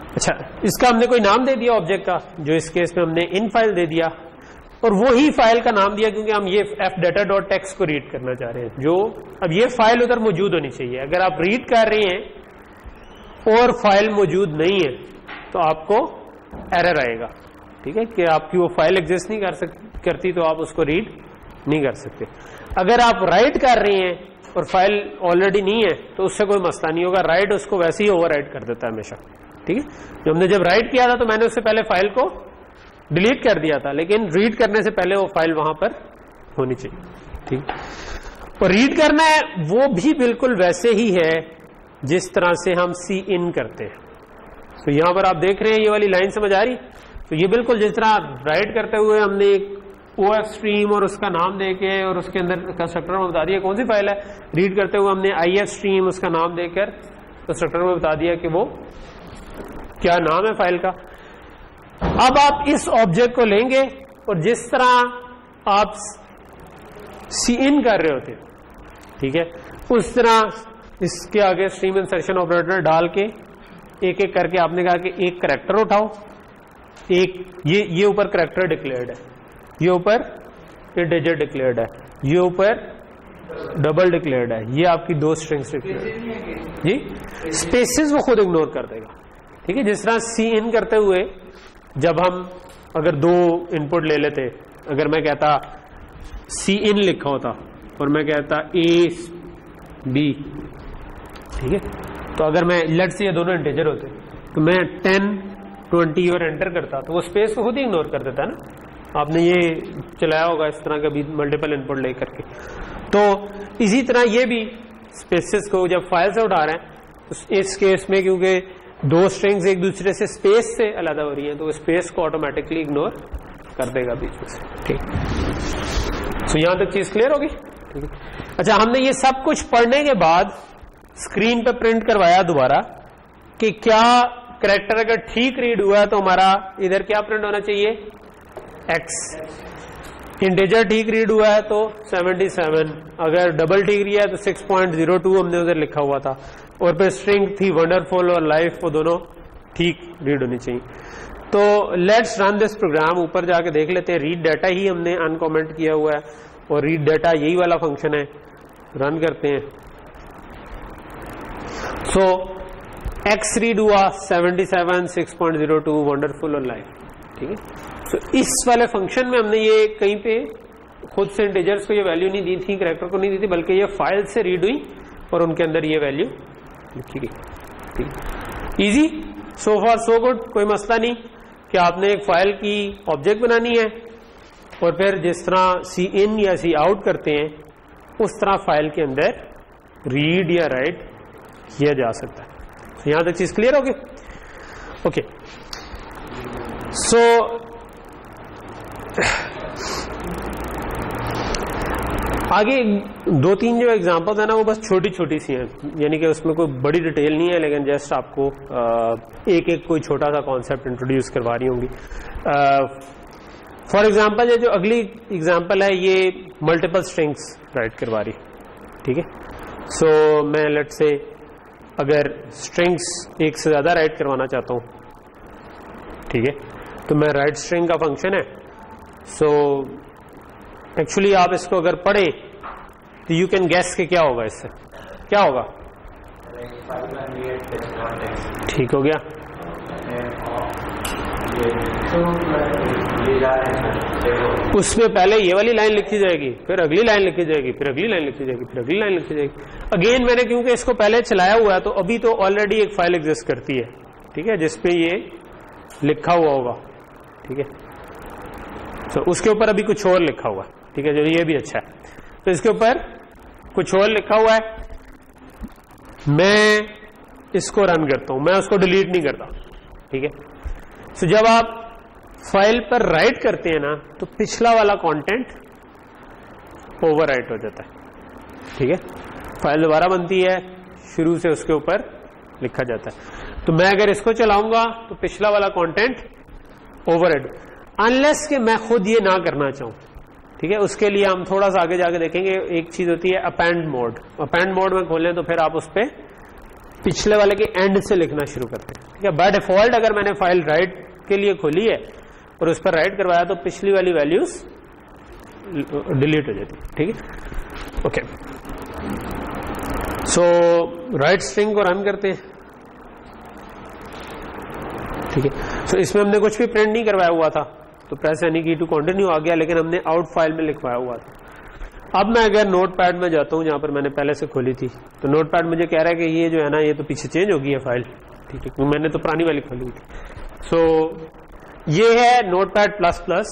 Speaker 1: अच्छा, इसका हमने कोई नाम दे दिया ऑब्जेक्ट का, जो इस केस में हमने इन फाइल दे दिया और वो ही फाइल का नाम दिया क्योंकि हम ये fdata.txt को रीड करना चाह रहे हैं। जो अब ये फाइल उधर मौजूद होनी चाहिए, अगर आप रीड कर रहे हैं और फाइल मौजूद नहीं है तो आपको एरर आएगा, ठीक है, कि आपकी वो फाइल एग्जिस्ट नहीं करती तो आप उसको रीड नहीं कर सकते। अगर आप राइट कर रहे हैं और फाइल ऑलरेडी नहीं है तो उससे कोई मसला नहीं होगा, राइट उसको वैसे ही ओवर राइट कर देता है हमेशा, ठीक है। जो हमने जब राइट किया था तो मैंने उससे पहले फाइल को डिलीट कर दिया था, लेकिन रीड करने से पहले वो फाइल वहां पर होनी चाहिए, ठीक। और रीड करना है वो भी बिल्कुल वैसे ही है जिस तरह से हम सी इन करते हैं। तो यहां पर आप देख रहे हैं ये वाली लाइन समझ आ रही, तो ये बिल्कुल जिस तरह राइट करते हुए हमने एक OF स्ट्रीम और उसका नाम देके और उसके अंदर कंस्ट्रक्टर में बता दिया कौन सी फाइल है, रीड करते हुए हमने IF स्ट्रीम उसका नाम देकर कंस्ट्रक्टर में बता दिया कि वो क्या नाम है फाइल का। अब आप इस ऑब्जेक्ट को लेंगे और जिस तरह आप सी इन कर रहे होते, ठीक है, उस तरह इसके आगे स्ट्रीम इंसर्शन ऑपरेटर डाल के एक एक करके आपने कहा कि एक करैक्टर उठाओ, एक ये ऊपर करैक्टर डिक्लेयर्ड है, ये ऊपर इंटीजर डिक्लेयर्ड है, ये ऊपर डबल डिक्लेयर्ड है, ये आपकी दो स्ट्रिंग्स डिक्लेयर्ड जी। स्पेसेस वो खुद इग्नोर कर देगा, ठीक है। जिस तरह सी इन करते हुए जब हम अगर दो इनपुट ले लेते, अगर मैं कहता सी इन लिखा होता और मैं कहता ए बी, ठीक है, तो अगर मैं लेट से ये दोनों इंटीजर होते तो मैं 10 20 और एंटर करता तो वो स्पेस को खुद ही इग्नोर कर देता है ना। आपने ये चलाया होगा इस तरह का भी मल्टीपल इनपुट ले करके। तो इसी तरह ये भी स्पेसेस को जब फाइल से उठा रहे हैं तो इस केस में क्योंकि दो स्ट्रिंग्स एक दूसरे से स्पेस से अलग हो रही है तो वो स्पेस को ऑटोमेटिकली इग्नोर कर देगा बीच में से, ठीक। तो यहां तक चीज क्लियर होगी, ठीक है। अच्छा, हमने ये सब कुछ पढ़ने के बाद स्क्रीन पे प्रिंट करवाया दोबारा कि क्या करैक्टर अगर ठीक रीड हुआ है तो हमारा इधर क्या प्रिंट होना चाहिए, एक्स। इंटीजर ठीक रीड हुआ है तो 77, अगर डबल ठीक रिया है तो 6.02 हमने उधर लिखा हुआ था, और फिर स्ट्रिंग थी वंडरफुल और लाइफ, वो दोनों ठीक रीड होनी चाहिए। तो लेट्स रन दिस प्रोग्राम, ऊपर जाके देख लेते हैं। रीड डाटा ही हमने अनकमेंट किया हुआ है और रीड डाटा यही वाला फंक्शन है, रन करते हैं। सो एक्स रीड हुआ 77, 6.02 वंडरफुल और लाइफ, ठीक है। सो इस वाले फंक्शन में हमने ये कहीं पे खुद से इंटीजर्स को ये वैल्यू नहीं दी थी, करैक्टर को नहीं दी थी, बल्कि ये फाइल से रीड हुई और उनके अंदर ये वैल्यू लिखी गई, ठीक। इजी, सो फार सो गुड, कोई मसला नहीं कि आपने एक फाइल की ऑब्जेक्ट बनानी है और फिर जिस तरह सी इन या सी आउट करते हैं उस तरह फाइल के अंदर रीड या राइट किया जा सकता है। तो यहां तक चीज क्लियर होगी, ओके। सो आगे दो तीन जो एग्जांपल्स है ना वो बस छोटी छोटी सी हैं, यानी कि उसमें कोई बड़ी डिटेल नहीं है, लेकिन जस्ट आपको एक एक कोई छोटा सा कॉन्सेप्ट इंट्रोड्यूस करवा रही होंगी। फॉर एग्जांपल ये जो अगली एग्जांपल है ये मल्टीपल स्ट्रिंग्स राइट करवा रही, ठीक है। सो मैं लेट से अगर स्ट्रिंग्स एक से ज्यादा राइट करवाना चाहता हूं, ठीक है, तो मैं राइट स्ट्रिंग का फंक्शन है। सो एक्चुअली आप इसको अगर पढ़े तो यू कैन गेस कि क्या होगा, इससे क्या होगा, ठीक हो गया। उसमें पहले ये वाली लाइन लिखी जाएगी, फिर अगली लाइन लिखी जाएगी, फिर अगली लाइन लिखी जाएगी, फिर अगली लाइन लिखी जाएगी। अगेन मैंने क्योंकि इसको पहले चलाया हुआ है तो अभी तो ऑलरेडी एक फाइल एग्जिस्ट करती है, ठीक है, जिसपे ये लिखा हुआ होगा, ठीक है। तो उसके ऊपर अभी कुछ और लिखा हुआ है, ठीक है, जो ये भी अच्छा है। तो इसके ऊपर कुछ और लिखा हुआ है, मैं इसको रन करता हूं, मैं उसको डिलीट नहीं करता, ठीक है। तो जब आप फाइल पर राइट करते हैं ना तो पिछला वाला कंटेंट ओवरराइट हो जाता है, ठीक है। फाइल दोबारा बनती है, शुरू से उसके ऊपर लिखा जाता है। तो मैं अगर इसको चलाऊंगा तो पिछला वाला कंटेंट ओवरराइट, अनलेस कि मैं खुद ये ना करना चाहूं, ठीक है। उसके लिए हम थोड़ा सा आगे जाके देखेंगे, एक चीज होती है अपेंड मोड। अपेंड मोड में खोलें तो फिर आप उस पर पिछले वाले के एंड से लिखना शुरू करते हैं, ठीक है। बाय डिफॉल्ट अगर मैंने फाइल राइट के लिए खोली है और उस पर राइट करवाया तो पिछली वाली वैल्यूज डिलीट हो जाती है, ठीक है, ओके। सो राइट स्ट्रिंग को रन करते हैं, ठीक है। सो इसमें हमने कुछ भी प्रिंट नहीं करवाया हुआ था तो प्रेस एनी की टू कंटिन्यू आ गया, लेकिन हमने आउट फाइल में लिखवाया हुआ था। अब मैं अगर नोटपैड में जाता हूं जहां पर मैंने पहले से खोली थी तो नोटपैड मुझे कह रहा है कि ये जो है ना ये तो पीछे चेंज हो गई है फाइल, ठीक है, मैंने तो पुरानी वाली खोली थी। सो ये है नोटपैड प्लस प्लस,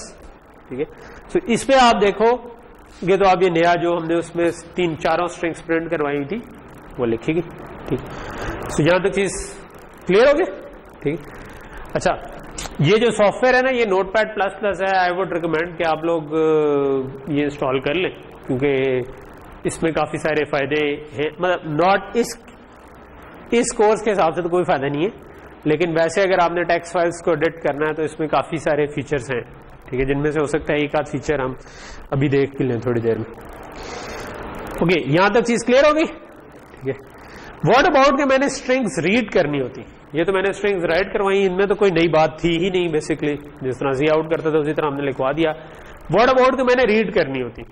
Speaker 1: ठीक है। सो इस पे आप देखो ये तो आप ये नया जो हमने उसमें 3-4 स्ट्रिंग्स प्रिंट करवाई थी वो लिखेगी, ठीक। सो यहां तक चीज क्लियर हो गई, ठीक। अच्छा, ये जो सॉफ्टवेयर है ना ये नोटपैड प्लस प्लस है, आई वुड रिकमेंड कि आप लोग ये इंस्टॉल कर लें क्योंकि इसमें काफी सारे फायदे हैं। मतलब नॉट इस कोर्स के हिसाब से तो कोई फायदा नहीं है, लेकिन वैसे अगर आपने टेक्स्ट फाइल्स को एडिट करना है तो इसमें काफी सारे फीचर्स हैं, ठीक है, जिनमें से हो सकता है एक आध फीचर हम अभी देख भी लें थोड़ी देर में। ओके, यहां तक चीज क्लियर होगी, ठीक है। व्हाट अबाउट के मैंने स्ट्रिंग्स रीड करनी होती, ये तो मैंने स्ट्रिंग्स राइट करवाई, इनमें तो कोई नई बात थी ही नहीं, बेसिकली जिस तरह सी आउट करते थे उसी तरह हमने लिखवा दिया। व्हाट अबाउट के मैंने रीड करनी होती,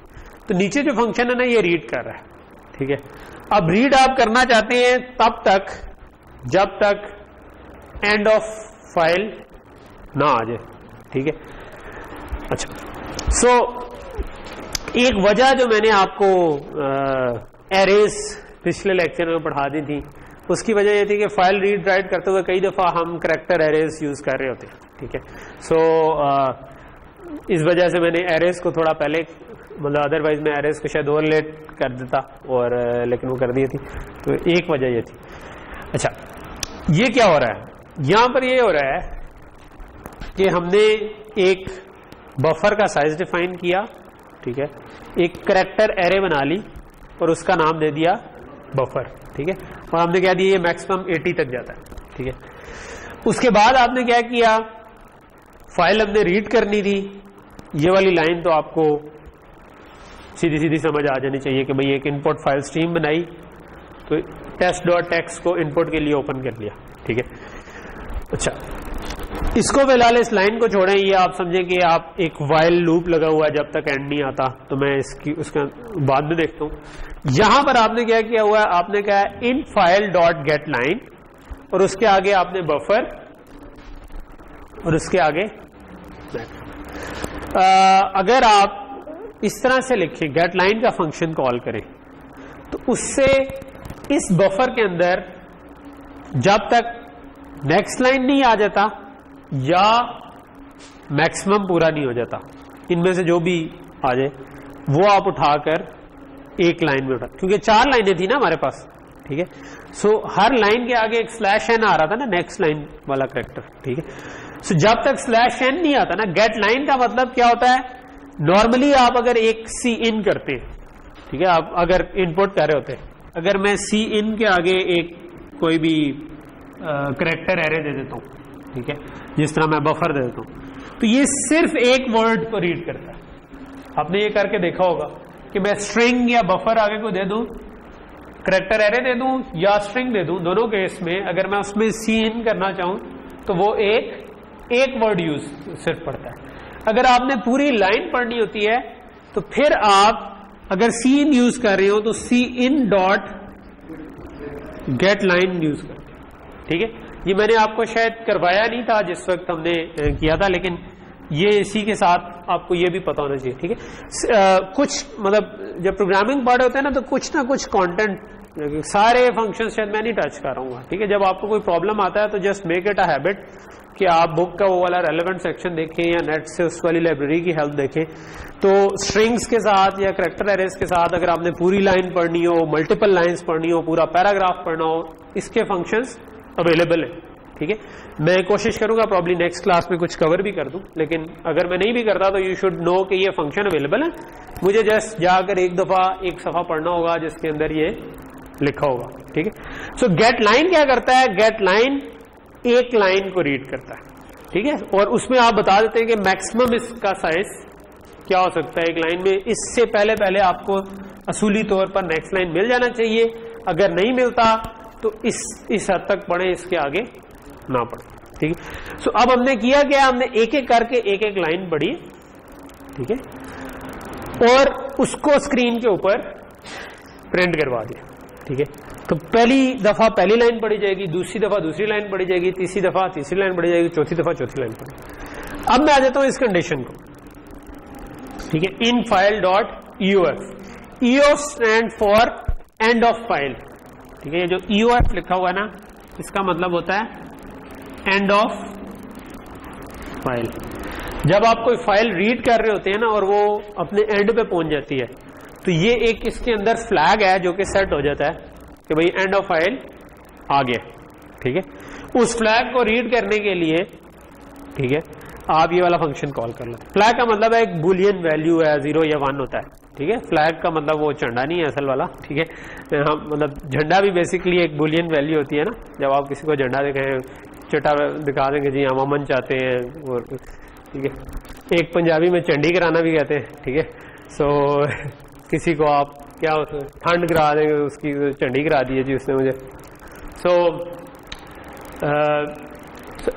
Speaker 1: तो नीचे जो फंक्शन है ना ये रीड कर रहा है, ठीक है। अब रीड आप करना चाहते हैं तब तक जब तक एंड ऑफ फाइल ना आ जाए, ठीक है। अच्छा, सो एक वजह जो मैंने आपको एरेज पिछले लेक्चर में पढ़ा दी थी, उसकी वजह ये थी कि फाइल रीड राइट करते हुए कई दफा हम करैक्टर एरेज यूज कर रहे होते हैं, ठीक है। सो इस वजह से मैंने एरेज को थोड़ा पहले, मतलब अदरवाइज मैं एरेज को शायद ओवर लेट कर देता, और लेकिन वो कर दी थी, तो एक वजह ये थी। अच्छा, ये क्या हो रहा है यहां पर, ये हो रहा है कि हमने एक बफर का साइज डिफाइन किया, ठीक है, एक करैक्टर एरे बना ली और उसका नाम दे दिया बफर, ठीक है, और हमने क्या दिया, ये मैक्सिमम 80 तक जाता है, ठीक है। उसके बाद आपने क्या किया, फाइल हमने रीड करनी थी, ये वाली लाइन तो आपको सीधी सीधी समझ आ जानी चाहिए कि भाई एक इनपुट फाइल स्ट्रीम बनाई, तो test.txt को इनपुट के लिए ओपन कर लिया, ठीक है। अच्छा, इसको फिलहाल इस लाइन को छोड़ें, ये आप समझें कि आप एक वाइल लूप लगा हुआ है जब तक एंड नहीं आता, तो मैं इसकी उसका बाद में देखता हूं। यहां पर आपने क्या किया हुआ है, आपने कहा in file dot gate line, और उसके आगे आपने बफर, और उसके आगे अगर आप इस तरह से लिखें, गेट लाइन का फंक्शन कॉल करें, तो उससे इस बफर के अंदर जब तक नेक्स्ट लाइन नहीं आ जाता या मैक्सिमम पूरा नहीं हो जाता, इनमें से जो भी आ जाए वो आप उठाकर एक लाइन में उठा, क्योंकि 4 लाइनें थी ना हमारे पास, ठीक है। सो हर लाइन के आगे एक स्लैश एन आ रहा था ना, नेक्स्ट लाइन वाला कैरेक्टर, ठीक है। सो जब तक स्लैश एन नहीं आता ना, गेट लाइन का मतलब क्या होता है, नॉर्मली आप अगर एक सी इन करते हैं, ठीक है, आप अगर इनपुट कर रहे होते हैं, अगर मैं सी इन के आगे एक कोई भी करैक्टर एरे दे देता हूं, ठीक है, जिस तरह मैं बफर दे देता हूं, तो ये सिर्फ एक वर्ड को रीड करता है। आपने ये करके देखा होगा कि मैं स्ट्रिंग या बफर आगे को दे दूं, करैक्टर एरे दे दूं या स्ट्रिंग दे दूं, दोनों केस में अगर मैं उसमें सी इन करना चाहूं तो वो एक वर्ड यूज सिर्फ पड़ता है। अगर आपने पूरी लाइन पढ़नी होती है तो फिर आप अगर सी इन यूज कर रहे हो तो cin dot getline use कर, ठीक है। ये मैंने आपको शायद करवाया नहीं था जिस वक्त हमने किया था, लेकिन ये इसी के साथ आपको ये भी पता होना चाहिए, ठीक है। कुछ मतलब जब प्रोग्रामिंग पढ़ होते हैं ना, तो कुछ ना कुछ कंटेंट, सारे फंक्शन शायद मैं नहीं टच कर रहा हूँ, ठीक है। जब आपको कोई प्रॉब्लम आता है तो just make it a habit कि आप बुक का वो वाला रेलेवेंट सेक्शन देखें या नेट से उस वाली लाइब्रेरी की हेल्प देखें। तो स्ट्रिंग्स के साथ या करैक्टर एरेज के साथ अगर आपने पूरी लाइन पढ़नी हो, मल्टीपल लाइंस पढ़नी हो, पूरा पैराग्राफ पढ़ना हो, इसके फंक्शंस अवेलेबल है, ठीक है। मैं कोशिश करूंगा प्रॉब्ली नेक्स्ट क्लास में कुछ कवर भी कर दूं, लेकिन अगर मैं नहीं भी करता तो यू शुड नो कि ये फंक्शन अवेलेबल है। मुझे जस्ट जाकर एक दफा एक सफा पढ़ना होगा जिसके अंदर ये लिखा होगा, ठीक है। सो गेट लाइन क्या करता है, गेट लाइन एक लाइन को रीड करता है, ठीक है, और उसमें आप बता देते हैं कि मैक्सिमम इसका साइज क्या हो सकता है एक लाइन में। इससे पहले आपको असूली तौर पर नेक्स्ट लाइन मिल जाना चाहिए, अगर नहीं मिलता तो इस हद तक पढ़े, इसके आगे ना पढ़े, ठीक है। सो अब हमने किया क्या, हमने एक एक करके एक एक लाइन पढ़ी, ठीक है, और उसको स्क्रीन के ऊपर प्रिंट करवा दिया, ठीक है। तो पहली दफा पहली लाइन पढ़ी जाएगी, दूसरी दफा दूसरी लाइन पढ़ी जाएगी, तीसरी दफा तीसरी लाइन पढ़ी जाएगी, चौथी दफा चौथी लाइन पढ़ी। अब मैं आ जाता हूं इस कंडीशन को, ठीक है, in file dot EOF. EOF stand for end of file, ठीक है। ये जो ईओएफ लिखा हुआ है ना, इसका मतलब होता है एंड ऑफ फाइल। जब आप कोई फाइल रीड कर रहे होते हैं ना और वो अपने एंड पे पहुंच जाती है, तो ये एक इसके अंदर फ्लैग है जो कि सेट हो जाता है कि भाई एंड ऑफ फाइल आ गया, ठीक है। उस फ्लैग को रीड करने के लिए, ठीक है, आप ये वाला फंक्शन कॉल कर लो। फ्लैग का मतलब है एक बुलियन वैल्यू है, 0 या 1 होता है, ठीक है। फ्लैग का मतलब वो झंडा नहीं है असल वाला, ठीक है। हम मतलब झंडा भी बेसिकली एक बुलियन वैल्यू होती है ना। जब आप किसी को झंडा दिखाएं, चटा दिखा देंगे जी हम अमन चाहते हैं, और ठीक है। एक पंजाबी में चंडी कराना भी कहते हैं, ठीक है। सो किसी को आप क्या उसमें ठंड गिरा देंगे, उसकी चंडी गिरा दी है जी उसने मुझे। So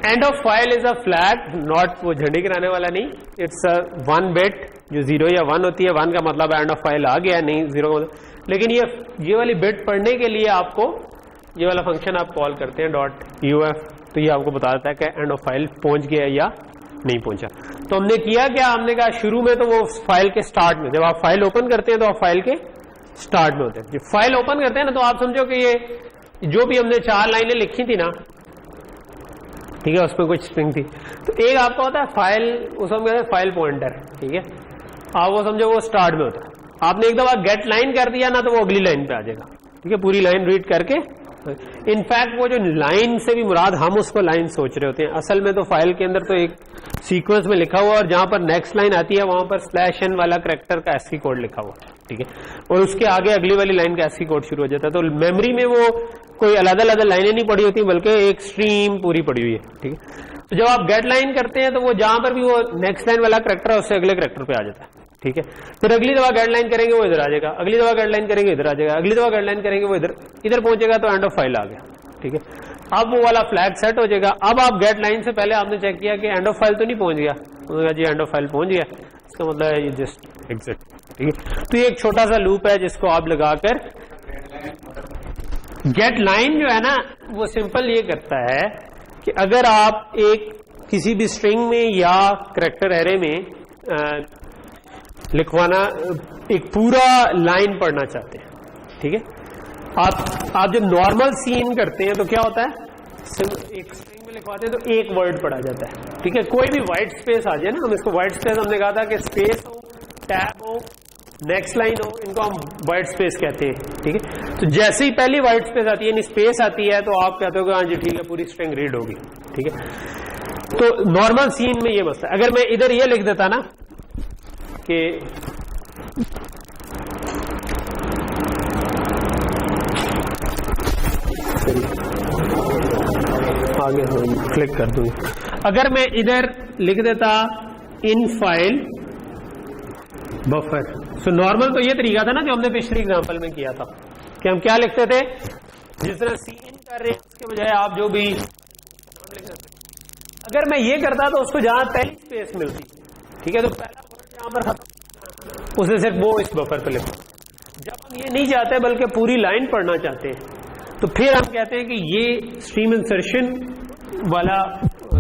Speaker 1: end of file is a flag, not वो झंडी गिराने वाला नहीं, इट्स अ 1 बिट जो 0 या 1 होती है। 1 का मतलब एंड ऑफ फाइल आ गया, नहीं 0 का मतलब। लेकिन ये वाली बिट पढ़ने के लिए आपको ये वाला फंक्शन आप कॉल करते हैं .uf, तो ये आपको बता देता है कि एंड ऑफ फाइल पहुंच गया या नहीं पहुंचा। तो हमने किया क्या, हमने कहा शुरू में तो वो फाइल के स्टार्ट में, जब आप फाइल ओपन करते हैं तो आप फाइल के स्टार्ट में होते हैं। जब फाइल ओपन करते हैं ना तो आप समझो कि ये जो भी हमने 4 लाइनें लिखी थी ना, ठीक है, उसमें कुछ स्ट्रिंग थी, तो एक आपका होता है फाइल, उसको हम कहते हैं फाइल पॉइंटर, ठीक है, आप वो समझो वो स्टार्ट में होता है। आपने एक दफा गेट लाइन कर दिया ना तो वो अगली लाइन पे आ जाएगा, ठीक है, पूरी लाइन रीड करके। इनफैक्ट वो जो लाइन से भी मुराद हम उसको लाइन सोच रहे होते हैं, असल में तो फाइल के अंदर तो एक सीक्वेंस में लिखा हुआ और जहां पर नेक्स्ट लाइन आती है वहां पर /n वाला कैरेक्टर का ASCII कोड लिखा हुआ, ठीक है, और उसके आगे अगली वाली लाइन का ASCII कोड शुरू हो जाता है। तो मेमोरी में वो कोई अलग अलग लाइनें नहीं पड़ी होती बल्कि एक स्ट्रीम पूरी पड़ी हुई है, ठीक है। तो जब आप गेट लाइन करते हैं तो वो जहां पर भी वो नेक्स्ट लाइन वाला कैरेक्टर है उससे अगले कैरेक्टर पे आ जाता है, ठीक है। फिर अगली दफा गेट लाइन करेंगे वो इधर आ जाएगा, अगली दफा गेट लाइन करेंगे इधर आ जाएगा, अगली दफा गेट लाइन करेंगे वो इधर पहुंचेगा तो एंड ऑफ फाइल आ गया, ठीक है। अब वो वाला फ्लैग सेट हो जाएगा। अब आप गेट लाइन से पहले आपने चेक किया कि एंड ऑफ फाइल तो नहीं पहुंच गया, उन्होंने कहा जी एंड ऑफ फाइल पहुंच गया, इसका मतलब है ये जस्ट एग्जिट, ठीक है। तो ये एक छोटा सा लूप है जिसको आप लगाकर गेट लाइन जो है ना वो सिंपल ये करता है कि अगर आप एक किसी भी स्ट्रिंग में या कैरेक्टर एरे में लिखवाना एक पूरा लाइन पढ़ना चाहते हैं, ठीक है, आप जब नॉर्मल सीन करते हैं तो क्या होता है, एक स्ट्रिंग में लिखवाते हैं तो एक वर्ड पढ़ा जाता है, ठीक है। कोई भी व्हाइट स्पेस आ जाए ना, हम इसको व्हाइट स्पेस, हमने कहा था कि स्पेस हो, टैब हो, नेक्स्ट लाइन हो, इनको हम व्हाइट स्पेस कहते हैं, ठीक है। तो जैसे ही पहली व्हाइट स्पेस आती है यानी स्पेस आती है तो आप कहते हो कि हाँ जी ठीक है पूरी स्ट्रिंग रीड होगी, ठीक है। तो नॉर्मल सीन में ये मसला, अगर मैं इधर ये लिख देता ना कि आगे क्लिक कर दूंगी, अगर मैं इधर लिख देता in file buffer, so normal तो ये तरीका था ना जो हमने पिछली एग्जांपल में किया था कि हम क्या लिखते थे, जिस तरह सी इन कर रहे हैं उसके बजाय आप जो भी अगर मैं ये करता तो उसको जहां पहली स्पेस मिलती, ठीक है, तो पहला वर्ड यहां पर खत्म, उसे सिर्फ वो इस बफर पे लिखो। जब हम ये नहीं चाहते बल्कि पूरी लाइन पढ़ना चाहते हैं तो फिर हम कहते हैं कि ये स्ट्रीम इंसर्शन वाला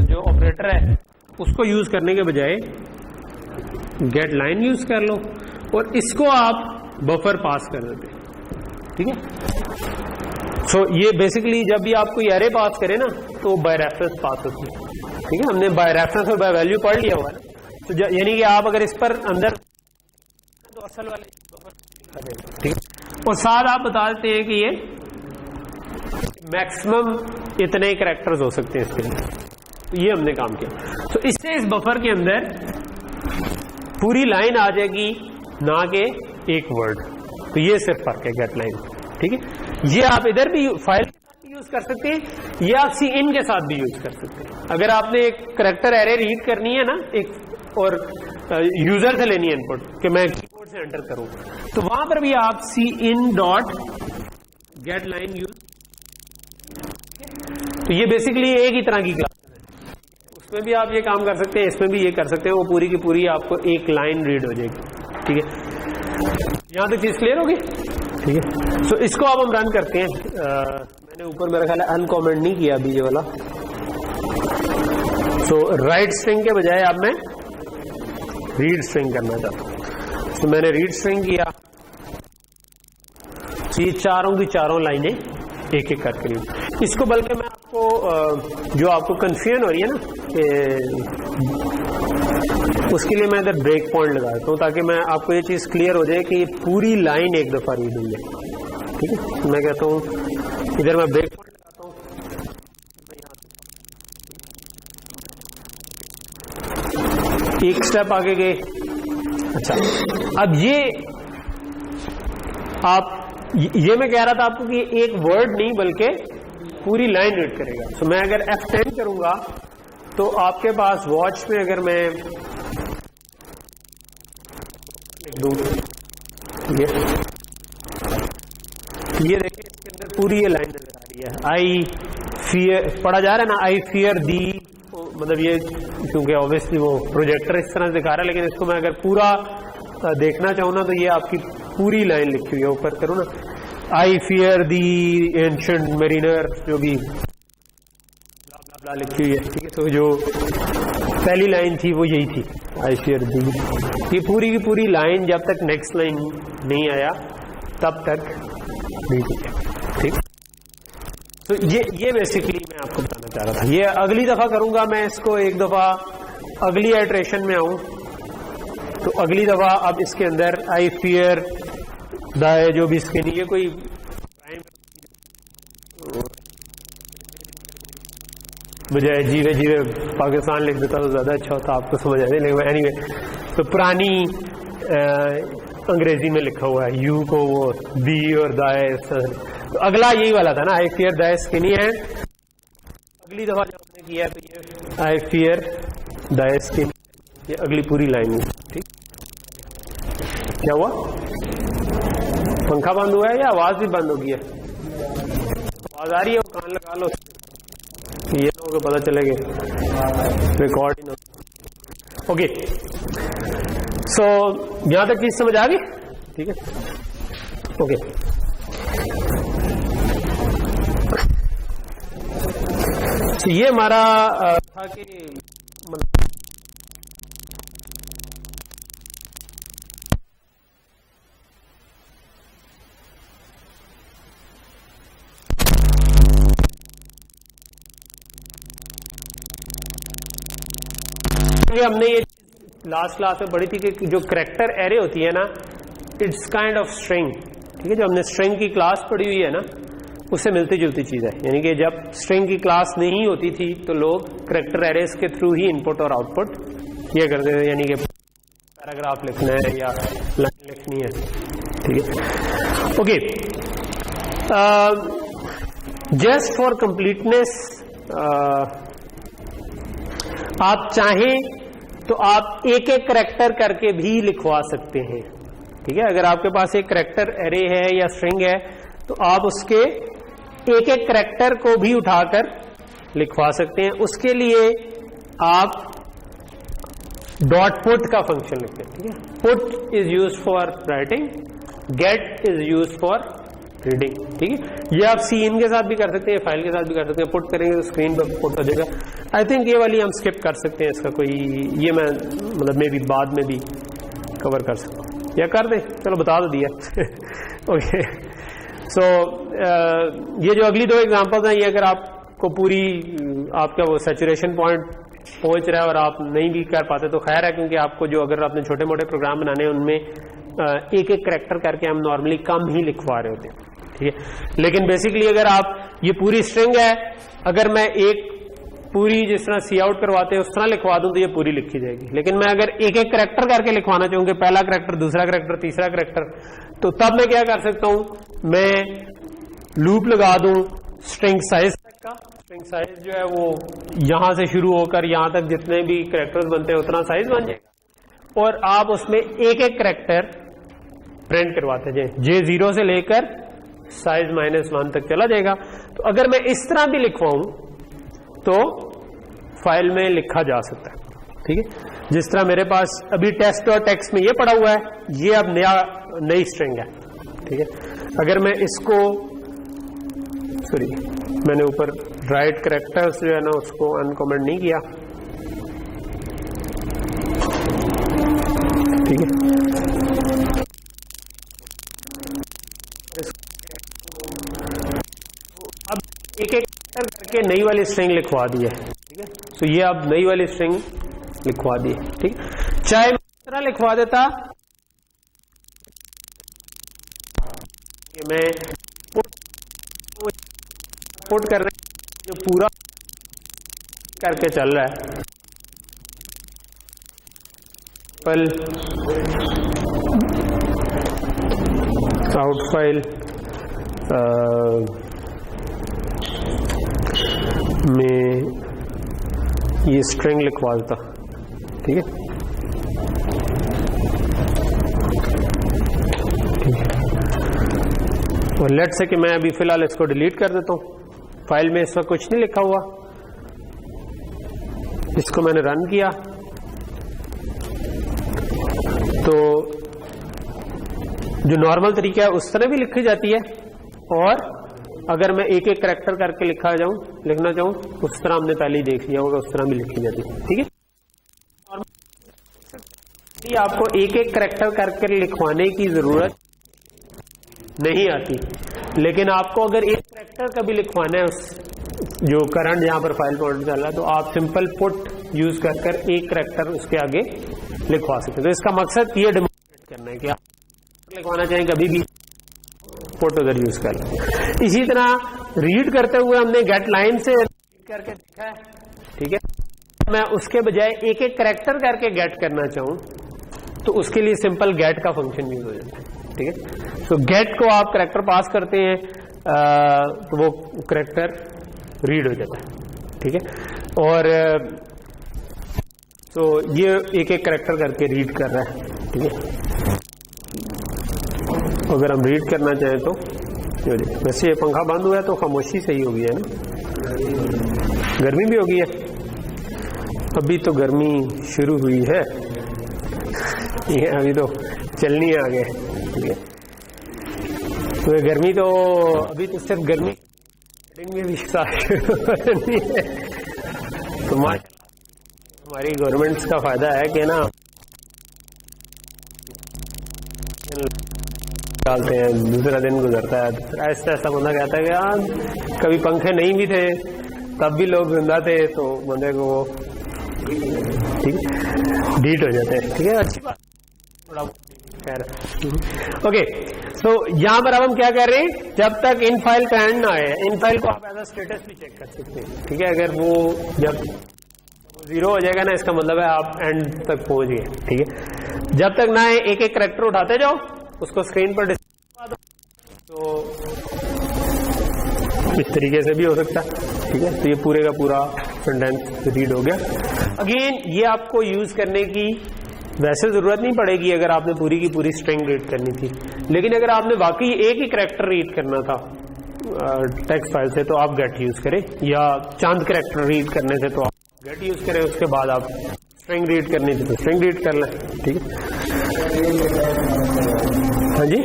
Speaker 1: जो ऑपरेटर है उसको यूज करने के बजाय गेट लाइन यूज कर लो और इसको आप बफर पास कर देते, ठीक है। सो ये बेसिकली जब भी आप कोई एरे पास करे ना तो बाय रेफरेंस पास होती है, ठीक है, हमने बाय रेफरेंस और बाय वैल्यू पढ़ लिया हुआ है, तो यानी कि आप अगर इस पर अंदर तो असल वाले बफर, ठीक है, और साथ आप बता देते हैं कि ये मैक्सिमम इतने कैरेक्टर्स हो सकते हैं इसके लिए, तो ये हमने काम किया। तो इससे इस बफर के अंदर पूरी लाइन आ जाएगी ना कि एक वर्ड, तो ये सिर्फ फर्क है गेट लाइन, ठीक है। ये आप इधर भी फाइल के साथ भी यूज कर सकते हैं, ये आप सी इन के साथ भी यूज कर सकते हैं। अगर आपने एक कैरेक्टर एरे रीड करनी है ना एक और यूजर से लेनी है इनपुट कि मैं कीबोर्ड से एंटर करूं, तो वहां पर भी आप cin dot getline use, तो ये बेसिकली एक ही तरह की क्लास है, उसमें भी आप ये काम कर सकते हैं, इसमें भी ये कर सकते हैं, वो पूरी की पूरी आपको एक लाइन रीड हो जाएगी, ठीक है। यहां तक चीज क्लियर होगी, ठीक है। सो इसको अब हम रन करते हैं। मैंने ऊपर मेरा ख्याल है अनकॉमेंट नहीं किया अभी ये वाला, तो राइट स्ट्रिंग के बजाय अब मैं रीड स्ट्रिंग करना चाहता हूं, तो मैंने रीड स्ट्रिंग किया, ये चारों की चारों लाइनें एक एक करके रीड। इसको बल्कि मैं आपको जो आपको कंफ्यूजन हो रही है ना उसके लिए मैं इधर ब्रेक पॉइंट लगा देता हूं ताकि मैं आपको ये चीज क्लियर हो जाए कि पूरी लाइन एक दफा रीड हुई है, ठीक है। मैं कहता हूं इधर मैं ब्रेक पॉइंट लगाता हूं, एक स्टेप आगे गए। अच्छा, अब ये मैं कह रहा था आपको कि एक वर्ड नहीं बल्कि पूरी लाइन रीड करेगा। तो मैं अगर F10 करूंगा तो आपके पास वॉच में अगर मैं लिख दूं ये देखिए इसके अंदर पूरी ये लाइन नजर आ रही है, आई फियर पढ़ा जा रहा है ना, आई फियर दी, मतलब ये क्योंकि ऑब्वियसली वो प्रोजेक्टर इस तरह दिखा रहा है, लेकिन इसको मैं अगर पूरा देखना चाहूँ ना तो ये आपकी पूरी लाइन लिखी हुई है, ऊपर करूँ ना, I fear the ancient mariner, जो भी लिखी हुई है, ठीक है। तो जो पहली लाइन थी वो यही थी, आई फियर दी। ये पूरी की पूरी लाइन जब तक नेक्स्ट लाइन नहीं आया तब तक नहीं थी, ठीक। तो ये बेसिकली मैं आपको बताना चाह रहा था। ये अगली दफा करूंगा मैं इसको, एक दफा अगली आइट्रेशन में आऊं तो अगली दफा अब इसके अंदर आई फियर द जो भी इसके नहीं, ये कोई बजाय जीवे जीवे पाकिस्तान लिख देता तो ज्यादा अच्छा होता, आपको समझ आ जाए, लेकिन एनीवे तो पुरानी अंग्रेजी में लिखा हुआ है, यू को वो दी और दाए। तो अगला यही वाला था ना, आई फियर दाए स्किनी है। अगली दफा जब हमने किया तो ये आई फियर दाए स्किनी, ये अगली पूरी लाइन है, ठीक। क्या हुआ, पंखा बंद हुआ है या आवाज भी बंद हो गई है? आवाज आ रही है, वो कान लगा लो, ये लोगों को पता चलेगा रिकॉर्ड ही ना। ओके, सो यहां तक चीज समझ आ गई, ठीक है। ओके, तो ये हमारा था कि हमने ये लास्ट क्लास में पढ़ी थी कि जो करैक्टर एरे होती है ना, इट्स काइंड ऑफ स्ट्रिंग, ठीक है। जो हमने स्ट्रिंग की क्लास पढ़ी हुई है ना, उससे मिलती जुलती चीज है। यानी कि जब स्ट्रिंग की क्लास नहीं होती थी तो लोग करैक्टर एरेस के थ्रू ही इनपुट और आउटपुट किया करते थे, यानी कि पैराग्राफ लिखना है या लाइन लिखनी है, ठीक है। ओके, जस्ट फॉर कंप्लीटनेस, आप चाहें तो आप एक एक करैक्टर करके भी लिखवा सकते हैं, ठीक है। अगर आपके पास एक करैक्टर एरे है या स्ट्रिंग है तो आप उसके एक एक करैक्टर को भी उठाकर लिखवा सकते हैं। उसके लिए आप डॉट पुट का फंक्शन लिखते हैं, ठीक है। Put is used for writing, get is used for reading, ठीक है। ये आप सीन के साथ भी कर सकते हैं, फाइल के साथ भी कर सकते हैं। पुट करेंगे तो स्क्रीन पर पुट हो जाएगा। आई थिंक ये वाली हम स्किप कर सकते हैं, इसका कोई ये मैं मतलब मे भी बाद में भी कवर कर सकता हूँ या कर दे, चलो बता दो दिया। ओके, सो ये जो अगली दो एग्जांपल्स हैं, ये अगर आपको पूरी आपका वो सैचुरेशन पॉइंट पहुंच रहा है और आप नहीं भी कर पाते तो खैर है, क्योंकि आपको जो अगर आपने छोटे मोटे प्रोग्राम बनाने हैं उनमें एक एक करैक्टर करके हम नॉर्मली कम ही लिखवा रहे होते हैं, ठीक है। लेकिन बेसिकली अगर आप ये पूरी स्ट्रिंग है, अगर मैं एक पूरी जिस तरह सी आउट करवाते हैं उस तरह लिखवा दूं तो ये पूरी लिखी जाएगी। लेकिन मैं अगर एक एक करैक्टर करके लिखवाना चाहूंगी, पहला करैक्टर, दूसरा करैक्टर, तीसरा करैक्टर, तो तब मैं क्या कर सकता हूं, मैं लूप लगा दूं स्ट्रिंग साइज तक का। स्ट्रिंग साइज जो है वो यहां से शुरू होकर यहां तक जितने भी करैक्टर्स बनते हैं उतना साइज बन जाएगा, और आप उसमें एक एक करैक्टर प्रिंट करवाते जाए, J0 से लेकर साइज -1 तक चला जाएगा। तो अगर मैं इस तरह भी लिखवाऊं तो फाइल में लिखा जा सकता है, ठीक है। जिस तरह मेरे पास अभी test.txt में ये पड़ा हुआ है, ये अब नई स्ट्रिंग है, ठीक है। अगर मैं इसको सॉरी मैंने ऊपर राइट करैक्टर्स जो है ना उसको अनकमेंट नहीं किया, ठीक है। अब एक एक करके नई वाली स्ट्रिंग लिखवा दी है, ठीक है। तो ये अब नई वाली स्ट्रिंग लिखवा दी है, ठीक। चाहे मैं इस तरह लिखवा देता कि मैं पुट कर रहे जो पूरा करके चल रहा है, पल आउट फाइल में ये स्ट्रिंग लिखवा देता, ठीक है। और और लेट से कि मैं अभी फिलहाल इसको डिलीट कर देता हूं, फाइल में इस वक्त कुछ नहीं लिखा हुआ, इसको मैंने रन किया तो जो नॉर्मल तरीका है उस तरह भी लिखी जाती है, और अगर मैं एक एक करैक्टर करके लिखना चाहूं उस तरह हमने पहले ही देख लिया होगा, उस तरह भी लिखी जाती है। ठीक है, आपको एक एक करैक्टर करके लिखवाने की जरूरत नहीं आती, लेकिन आपको अगर एक करैक्टर का भी लिखवाना है उस जो करंट जहां पर फाइल पॉइंटर चल रहा है, तो आप सिंपल पुट यूज कर एक करैक्टर उसके आगे लिखवा सकते हैं। तो इसका मकसद ये डेमोन्स्ट्रेट करना है कि आप लिखवाना चाहें कभी भी पुट उधर यूज कर लें। इसी तरह रीड करते हुए हमने गेट लाइन से करके देखा है। ठीक है, मैं उसके बजाय एक एक करैक्टर करके गेट करना चाहूं तो उसके लिए सिंपल गेट का फंक्शन यूज हो जाता है। ठीक है, तो गेट को आप करैक्टर पास करते हैं तो वो करैक्टर रीड हो जाता है। ठीक है, और तो ये एक एक करैक्टर करके रीड कर रहा है। ठीक है, अगर हम रीड करना चाहें तो वैसे ये पंखा बंद हुआ है तो खामोशी सही हो गई है ना, गर्मी भी हो गई है, अभी तो गर्मी शुरू हुई है, ये अभी तो चलनी है आगे। ठीक है, तो ये गर्मी तो अभी तो सिर्फ गर्मी में भी शुरू है। तो हमारी गवर्नमेंट्स का फायदा है कि ना डालते हैं, दूसरा दिन गुजरता है, ऐसा ऐसा बंदा कहता है कि यार कभी पंखे नहीं भी थे तब भी लोग जिंदा थे, तो बंदे को वो ठीक डीट हो जाते हैं। ठीक है, अच्छी बात, थोड़ा ओके। सो यहां पर अब हम क्या कर रहे हैं, जब तक इन फाइल का एंड ना आए, इन फाइल को आप एज अ स्टेटस भी चेक कर सकते हैं। ठीक है, अगर वो जब 0 हो जाएगा ना, इसका मतलब है आप एंड तक पहुंच गए। ठीक है, जब तक ना आए एक एक करैक्टर उठाते जाओ, उसको स्क्रीन पर डिस्प्ले दो, तो इस तरीके से भी हो सकता है। ठीक है, तो ये पूरे का पूरा सेंटेंस रीड हो गया। अगेन ये आपको यूज करने की वैसे जरूरत नहीं पड़ेगी अगर आपने पूरी की पूरी स्ट्रिंग रीड करनी थी, लेकिन अगर आपने वाकई एक ही करैक्टर रीड करना था टेक्स्ट फाइल से तो आप गेट यूज करें, या चंद करैक्टर रीड करने से तो आप गेट यूज करें, उसके बाद आप स्ट्रिंग रीड करनी थी तो स्ट्रिंग रीड कर लें। ठीक है, हाँ जी,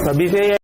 Speaker 1: अभी से